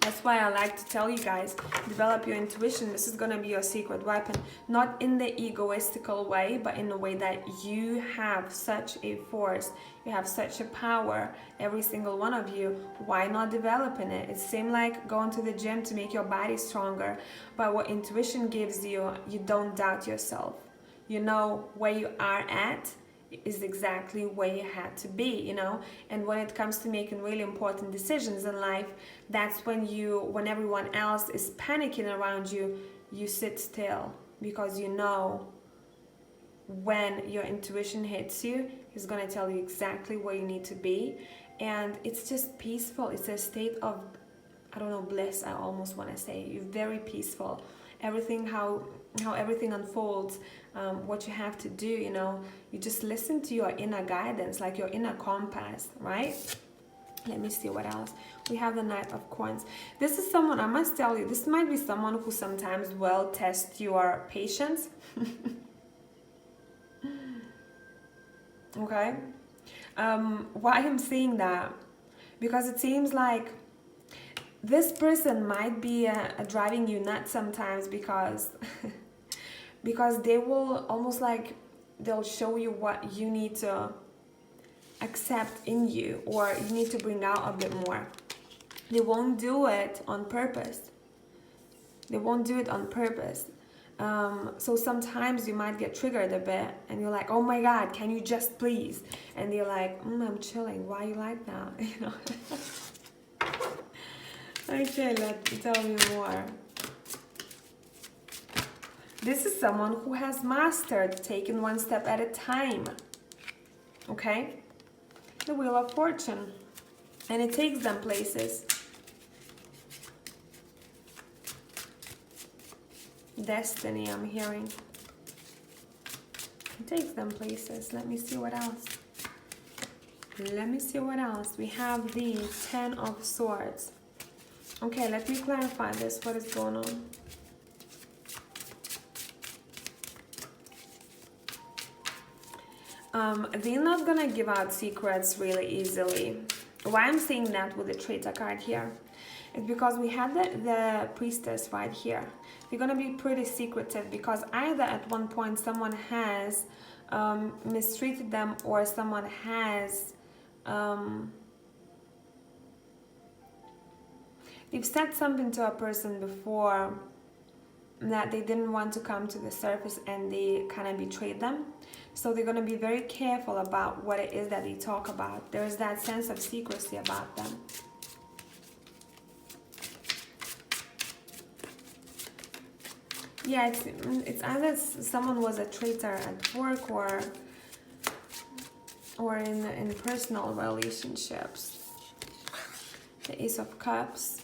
That's why I like to tell you guys, develop your intuition. This is going to be your secret weapon. Not in the egoistical way, but in the way that you have such a force. You have such a power, every single one of you. Why not developing it? It seems like going to the gym to make your body stronger. But what intuition gives you, you don't doubt yourself. You know where you are at. is exactly where you had to be, you know. And when it comes to making really important decisions in life, that's when everyone else is panicking around you, you sit still, because you know when your intuition hits you, it's going to tell you exactly where you need to be. And it's just peaceful. It's a state of, I don't know, bliss, I almost want to say. You're very peaceful. Everything, how everything unfolds, what you have to do, you know, you just listen to your inner guidance, like your inner compass, right? Let me see what else. We have the Knight of Coins. This is someone, I must tell you, this might be someone who sometimes will test your patience. Okay. Why I'm saying that? Because it seems like this person might be driving you nuts sometimes, because because they will almost like, they'll show you what you need to accept in you, or you need to bring out a bit more. They won't do it on purpose. They won't do it on purpose. So sometimes you might get triggered a bit, and you're like, oh my God, can you just please? And they're like, I'm chilling. Why you like that? You know. Okay, tell me more. This is someone who has mastered taking one step at a time. Okay? The Wheel of Fortune. And it takes them places. Destiny, I'm hearing. It takes them places. Let me see what else. Let me see what else. We have the Ten of Swords. Okay, let me clarify this. What is going on? They're not gonna give out secrets really easily. Why I'm saying that with the Traitor card here is because we had the Priestess right here. They're gonna be pretty secretive, because either at one point someone has mistreated them, or someone has they've said something to a person before that they didn't want to come to the surface, and they kind of betrayed them. So they're going to be very careful about what it is that they talk about. There's that sense of secrecy about them. Yeah, it's either someone was a traitor at work, or in personal relationships. The Ace of Cups.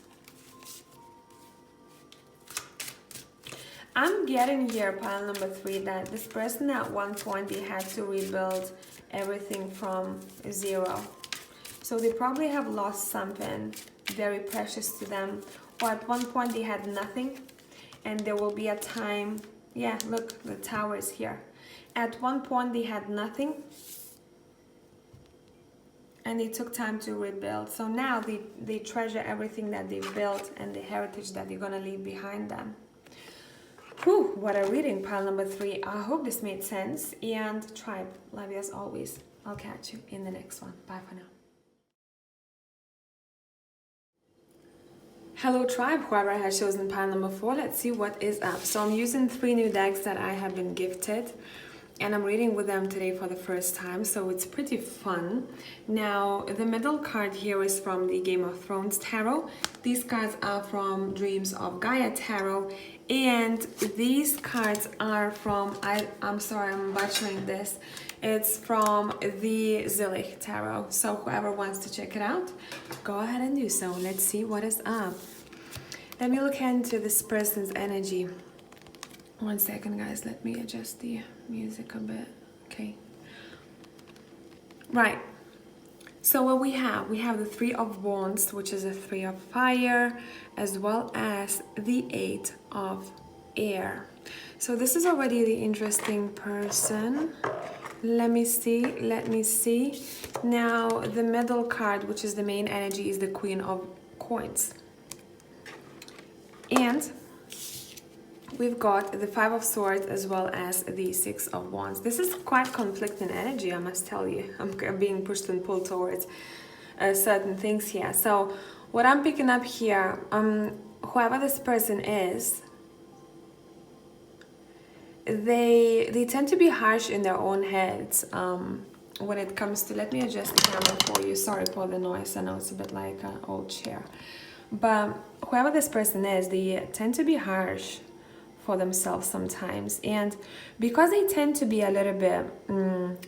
I'm getting here, pile number 3, that this person at one point, they had to rebuild everything from zero. So they probably have lost something very precious to them, or at one point they had nothing, and there will be a time, yeah, look, the Tower is here. At one point they had nothing, and they took time to rebuild. So now they treasure everything that they built and the heritage that they're gonna leave behind them. Whew, what a reading, pile number 3. I hope this made sense. And tribe, love you as always. I'll catch you in the next one. Bye for now. Hello tribe, whoever has chosen pile number 4, let's see what is up. So I'm using 3 new decks that I have been gifted, and I'm reading with them today for the first time, so it's pretty fun. Now, the middle card here is from the Game of Thrones Tarot. These cards are from Dreams of Gaia Tarot, and these cards are from, I'm sorry, I'm butchering this. It's from the Zillich Tarot. So whoever wants to check it out, go ahead and do so. Let's see what is up. Let me look into this person's energy. One second, guys. Let me adjust the music a bit. Okay. Right. So what we have the 3 of Wands, which is a 3 of fire, as well as the 8 of air. So this is already the interesting person. Let me see. Now, the middle card, which is the main energy, is the Queen of Coins. And we've got the 5 of Swords as well as the 6 of Wands. This is quite conflicting energy, I must tell you. I'm being pushed and pulled towards certain things here. So what I'm picking up here, whoever this person is, they tend to be harsh in their own heads when it comes to, let me adjust the camera for you, sorry for the noise, I know it's a bit like an old chair, but whoever this person is, they tend to be harsh for themselves sometimes, and because they tend to be a little bit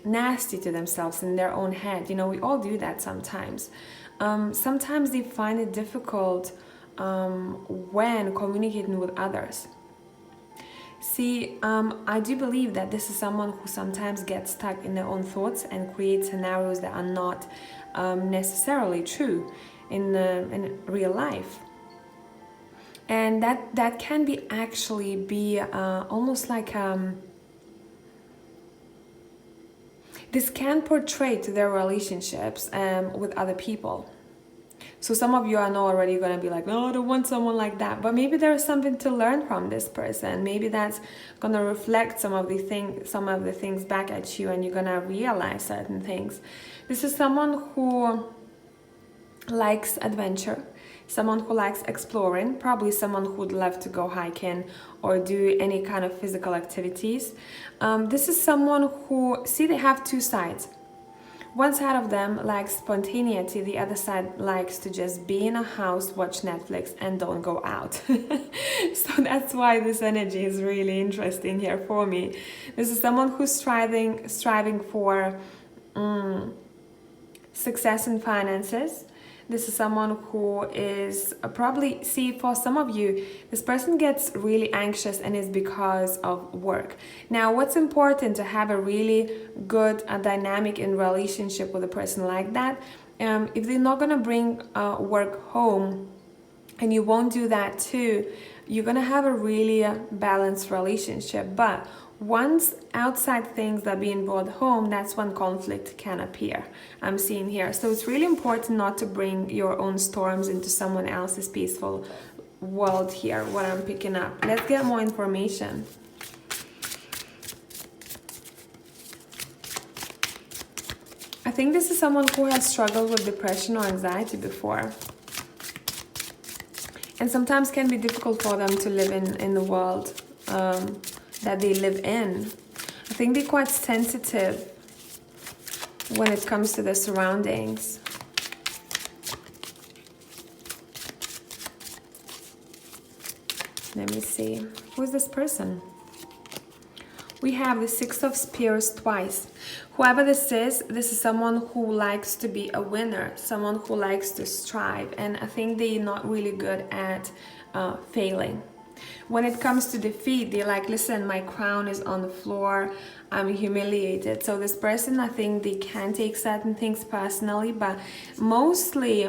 nasty to themselves in their own head, you know, we all do that sometimes. Sometimes they find it difficult when communicating with others. See, I do believe that this is someone who sometimes gets stuck in their own thoughts and creates scenarios that are not necessarily true in real life. And that can be actually be almost like this can portray to their relationships with other people. So some of you are not already going to be like, no, I don't want someone like that. But maybe there's something to learn from this person. Maybe that's going to reflect some of the things back at you, and you're going to realize certain things. This is someone who likes adventure, someone who likes exploring, probably someone who would love to go hiking or do any kind of physical activities. This is someone who, see, they have two sides. One side of them likes spontaneity, the other side likes to just be in a house, watch Netflix, and don't go out. So that's why this energy is really interesting here for me. This is someone who's striving for success in finances. This is someone who is probably, see, for some of you, this person gets really anxious and it's because of work. Now, what's important to have a really good dynamic in relationship with a person like that, if they're not going to bring work home, and you won't do that too, you're going to have a really balanced relationship. But once outside things are being brought home, that's when conflict can appear. I'm seeing here. So it's really important not to bring your own storms into someone else's peaceful world here, what I'm picking up. Let's get more information. I think this is someone who has struggled with depression or anxiety before. And sometimes can be difficult for them to live in the world that they live in. I think they're quite sensitive when it comes to their surroundings. Let me see. Who is this person? We have the Six of Spears twice. Whoever this is someone who likes to be a winner, someone who likes to strive, and I think they're not really good at failing. When it comes to defeat, they're like, listen, my crown is on the floor, I'm humiliated. So this person, I think they can take certain things personally, but mostly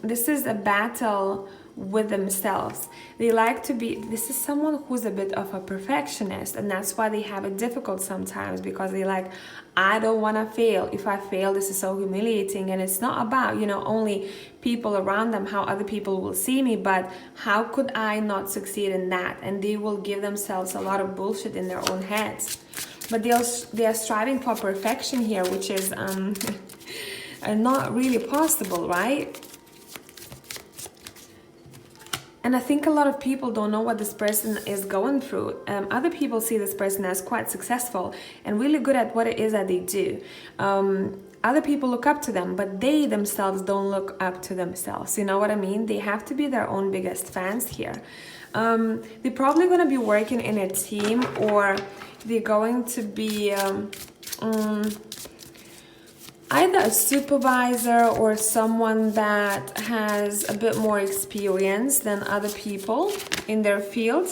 this is a battle with themselves. They like to be, this is someone who's a bit of a perfectionist, and that's why they have it difficult sometimes, because they like, I don't want to fail. If I fail, this is so humiliating. And it's not about, you know, only people around them, how other people will see me, but how could I not succeed in that? And they will give themselves a lot of bullshit in their own heads. But they are striving for perfection here, which is not really possible, right? And I think a lot of people don't know what this person is going through. Other people see this person as quite successful and really good at what it is that they do. Other people look up to them, but they themselves don't look up to themselves. You know what I mean? They have to be their own biggest fans here. They're probably going to be working in a team, or they're going to be either a supervisor or someone that has a bit more experience than other people in their field.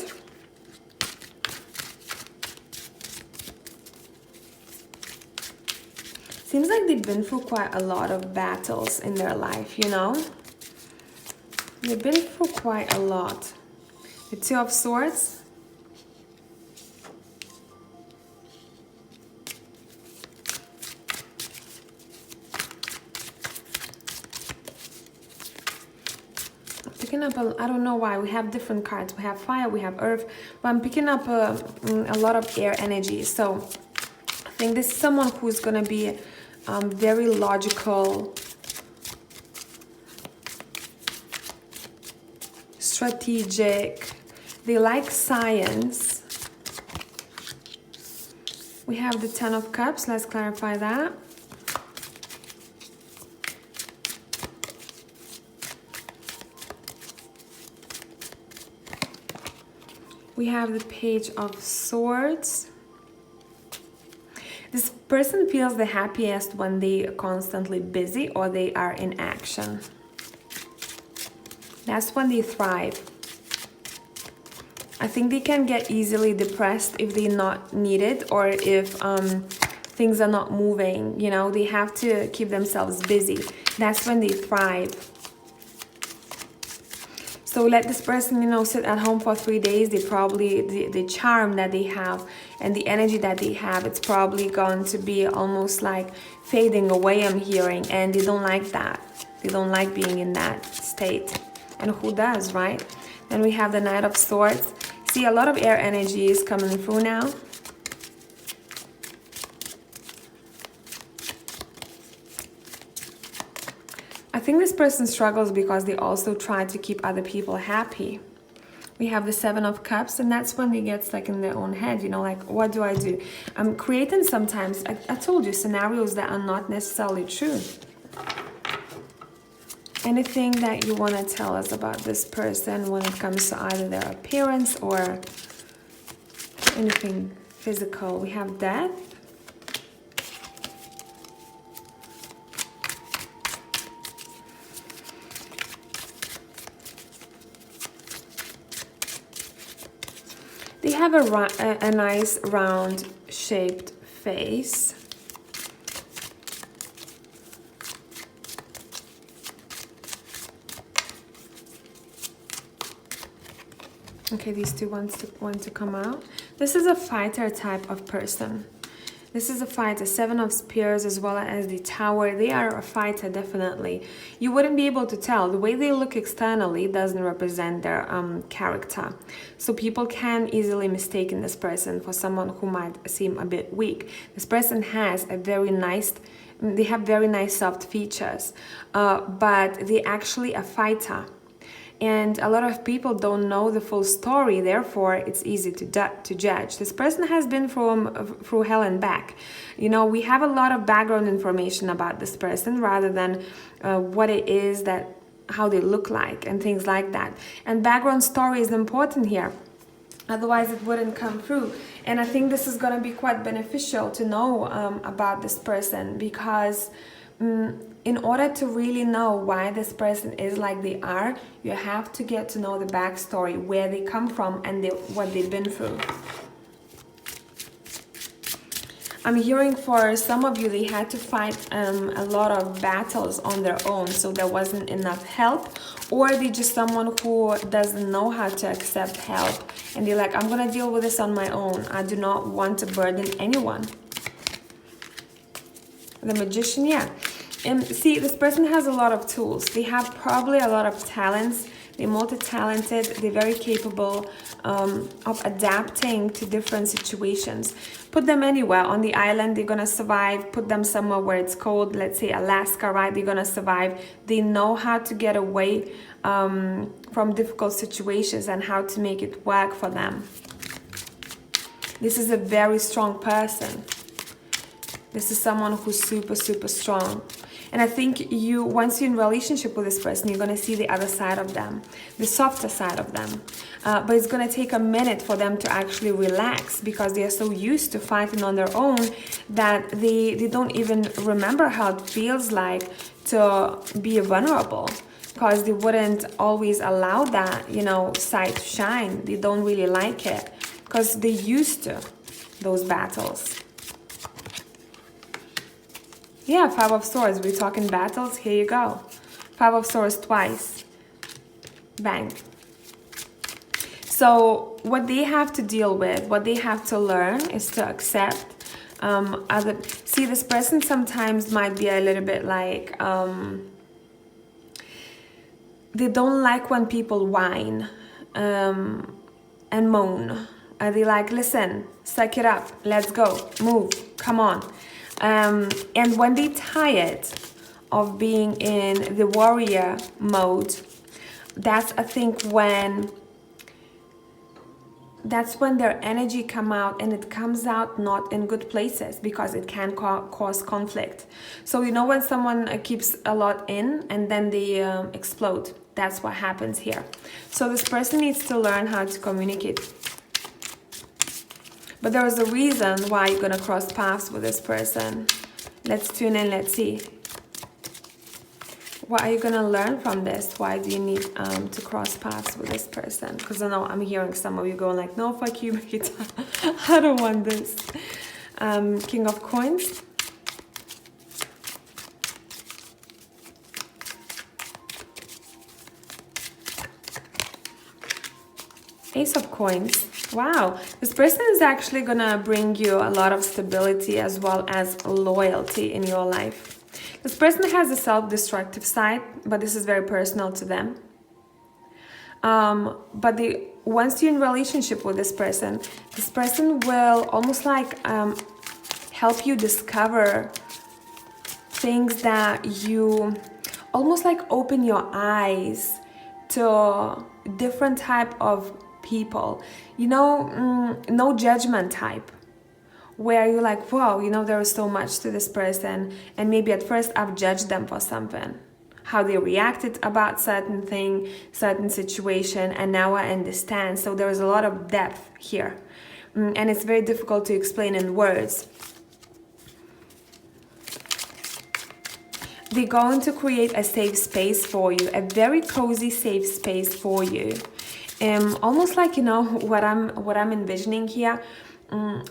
Seems like they've been through quite a lot of battles in their life, you know? They've been through quite a lot. The Two of Swords. Picking up I don't know why we have different cards. We have fire, we have earth, but I'm picking up a lot of air energy. So I think this is someone who's gonna be very logical, strategic. They like science. We have the Ten of Cups. Let's clarify that. We have the Page of Swords. This person feels the happiest when they are constantly busy or they are in action. That's when they thrive. I think they can get easily depressed if they're not needed or if things are not moving. You know, they have to keep themselves busy. That's when they thrive. So let this person, you know, sit at home for 3 days. They probably, the charm that they have and the energy that they have, it's probably going to be almost like fading away, I'm hearing. And they don't like that. They don't like being in that state. And who does, right? Then we have the Knight of Swords. See, a lot of air energy is coming through now. I think this person struggles because they also try to keep other people happy. We have the Seven of Cups, and that's when they get stuck in their own head, you know, like, what do I do? I'm creating sometimes, I told you, scenarios that are not necessarily true. Anything that you want to tell us about this person when it comes to either their appearance or anything physical. We have Death. They have a nice round shaped face. Okay, these two want to come out. This is a fighter type of person. This is a fighter. Seven of Spears as well as the Tower. They are a fighter, definitely. You wouldn't be able to tell. The way they look externally doesn't represent their character. So people can easily mistake this person for someone who might seem a bit weak. This person has a very nice, they have very nice soft features, but they're actually a fighter. And a lot of people don't know the full story, therefore it's easy to judge. This person has been through hell and back. You know, we have a lot of background information about this person rather than what it is that, how they look like and things like that. And background story is important here. Otherwise it wouldn't come through. And I think this is going to be quite beneficial to know about this person, because in order to really know why this person is like they are, you have to get to know the backstory, where they come from and what they've been through. I'm hearing for some of you, they had to fight a lot of battles on their own, so there wasn't enough help, or they're just someone who doesn't know how to accept help and they're like, I'm gonna deal with this on my own. I do not want to burden anyone. The Magician, yeah. And see, this person has a lot of tools. They have probably a lot of talents. They're multi-talented. They're very capable of adapting to different situations. Put them anywhere. On the island, they're going to survive. Put them somewhere where it's cold. Let's say Alaska, right? They're going to survive. They know how to get away from difficult situations and how to make it work for them. This is a very strong person. This is someone who's super, super strong. And I think once you're in relationship with this person, you're going to see the other side of them, the softer side of them. But it's going to take a minute for them to actually relax, because they are so used to fighting on their own that they don't even remember how it feels like to be vulnerable, because they wouldn't always allow that, you know, side to shine. They don't really like it because they're used to those battles. Yeah, Five of Swords. We're talking battles. Here you go. Five of Swords twice. Bang. So what they have to deal with, what they have to learn is to accept see, this person sometimes might be a little bit like, they don't like when people whine and moan. They like, listen, suck it up, let's go, move, come on. And when they're tired of being in the warrior mode, that's, I think, when that's when their energy come out, and it comes out not in good places because it can cause conflict. So you know when someone keeps a lot in and then they explode, that's what happens here. So this person needs to learn how to communicate. But there is a reason why you're gonna cross paths with this person. Let's tune in, let's see. What are you gonna learn from this? Why do you need to cross paths with this person? Because I know I'm hearing some of you going like, no, fuck you, Brigita. I don't want this. King of Coins. Ace of Coins. Wow, this person is actually gonna bring you a lot of stability as well as loyalty in your life. This person has a self-destructive side, but this is very personal to them. But once you're in relationship with this person will almost like help you discover things that you almost like open your eyes to different type of people. You know, no judgment type. Where you're like, wow, you know, there is so much to this person, and maybe at first I've judged them for something, how they reacted about certain thing, certain situation, and now I understand. So there is a lot of depth here, and it's very difficult to explain in words. They're going to create a safe space for you, a very cozy safe space for you, almost like, you know, what I'm envisioning here.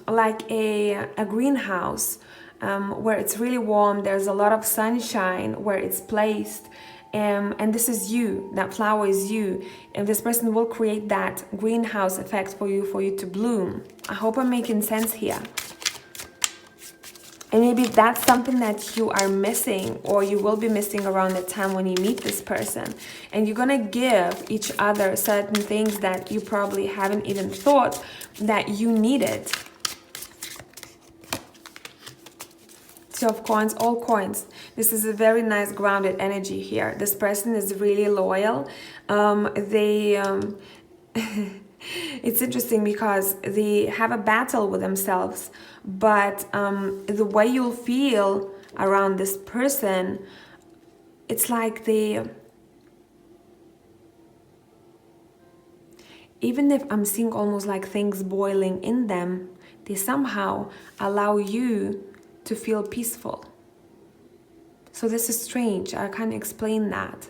Like a greenhouse where it's really warm, there's a lot of sunshine where it's placed, and this is you, that flower is you, and this person will create that greenhouse effect for you to bloom. I hope I'm making sense here. And maybe that's something that you are missing, or you will be missing around the time when you meet this person. And you're gonna give each other certain things that you probably haven't even thought that you needed. Two of Coins, all coins. This is a very nice grounded energy here. This person is really loyal. It's interesting because they have a battle with themselves, but the way you'll feel around this person, it's like even if I'm seeing almost like things boiling in them, they somehow allow you to feel peaceful. So this is strange. I can't explain that.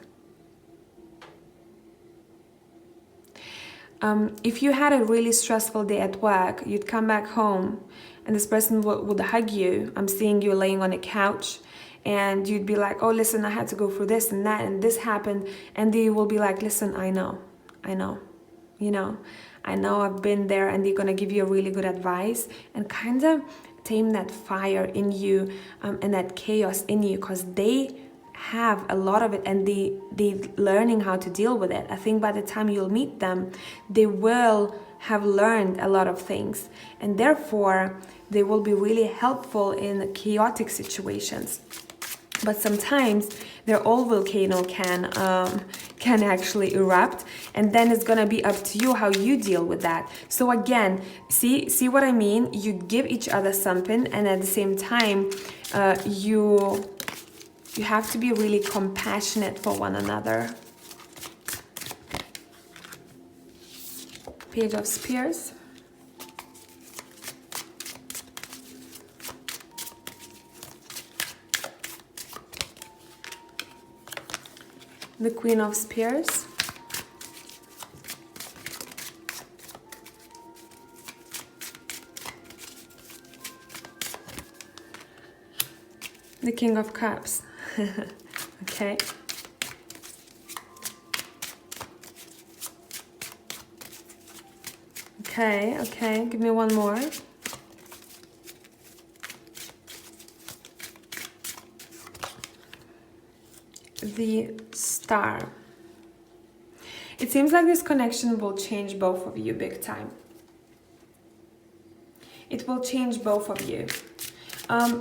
If you had a really stressful day at work, you'd come back home and this person would hug you. I'm seeing you laying on a couch and you'd be like, oh, listen, I had to go through this and that and this happened. And they will be like, listen, I know, you know, I know I've been there, and they're going to give you a really good advice and kind of tame that fire in you and that chaos in you, because they have a lot of it and they learning how to deal with it. I think by the time you'll meet them, they will have learned a lot of things, and therefore they will be really helpful in chaotic situations. But sometimes their old volcano can actually erupt, and then it's gonna be up to you how you deal with that. So again, see what I mean? You give each other something, and at the same time, you have to be really compassionate for one another. Page of Spears. The Queen of Spears. The King of Cups. Okay. Okay, give me one more. The Star. It seems like this connection will change both of you big time. It will change both of you.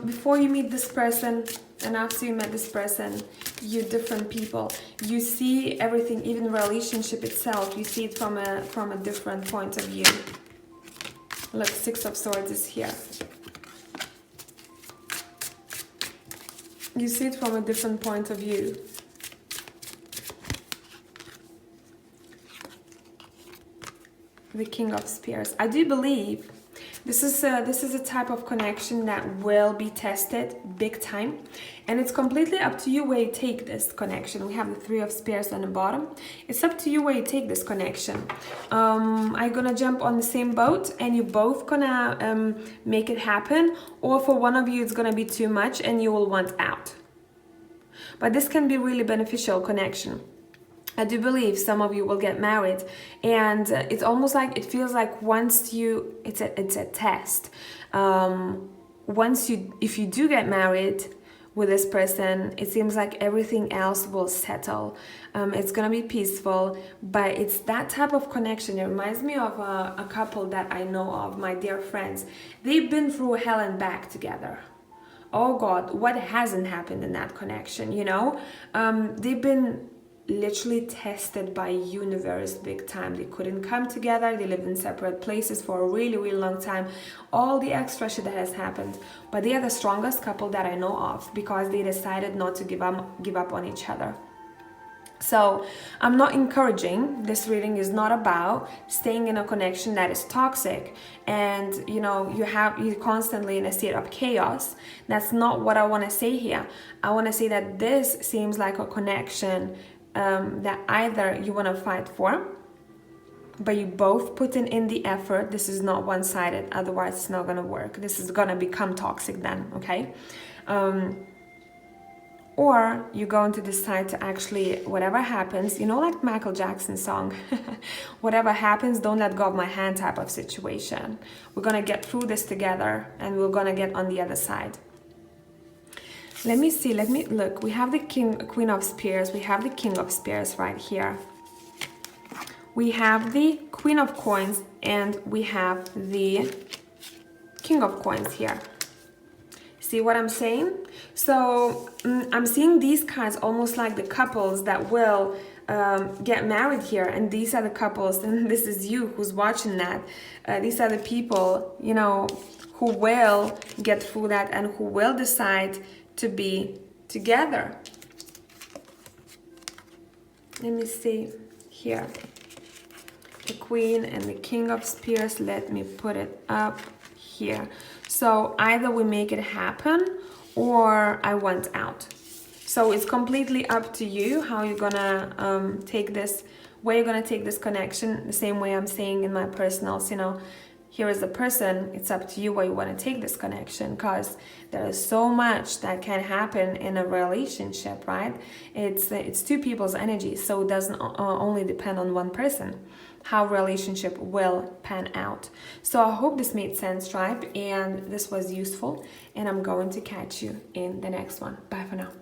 Before you meet this person and after you met this person, you're different people. You see everything, even relationship itself, you see it from a different point of view. Look, Six of Swords is here. You see it from a different point of view. The King of Spears. I do believe this is a type of connection that will be tested big time, and it's completely up to you where you take this connection. We have the Three of Spears on the bottom. It's up to you where you take this connection. Are you gonna jump on the same boat and you both gonna make it happen, or for one of you it's gonna be too much and you will want out? But this can be really beneficial connection. I do believe some of you will get married, and it's almost like, it feels like once you, it's a test. If you do get married with this person, it seems like everything else will settle. It's gonna be peaceful, but it's that type of connection. It reminds me of a couple that I know of, my dear friends. They've been through hell and back together. Oh God, what hasn't happened in that connection, you know? They've been literally tested by universe big time. They couldn't come together. They lived in separate places for a really, really long time. All the extra shit that has happened, but they are the strongest couple that I know of, because they decided not to give up on each other. So I'm not encouraging. This reading is not about staying in a connection that is toxic and you're constantly in a state of chaos. That's not what I want to say here. I want to say that this seems like a connection that either you want to fight for, but you both put in the effort. This is not one-sided, otherwise it's not going to work. This is going to become toxic then, okay? Or you're going to decide to actually, whatever happens, like Michael Jackson's song, whatever happens, don't let go of my hand type of situation. We're going to get through this together, and we're going to get on the other side. Let me see, let me look. We have the Queen of Spears, we have the King of Spears right here. We have the Queen of Coins, and we have the King of Coins here. See what I'm saying? So I'm seeing these cards almost like the couples that will get married here, and these are the couples, and this is you who's watching that. These are the people, who will get through that and who will decide to be together. Let me see here. The Queen and the King of Spears. Let me put it up here. So either we make it happen or I want out. So it's completely up to you how you're gonna take this, where you're gonna take this connection. The same way I'm saying in my personals, here is the person. It's up to you where you want to take this connection, because there is so much that can happen in a relationship, right? It's two people's energy, so it doesn't only depend on one person how relationship will pan out. So I hope this made sense, tribe, and this was useful, and I'm going to catch you in the next one. Bye for now.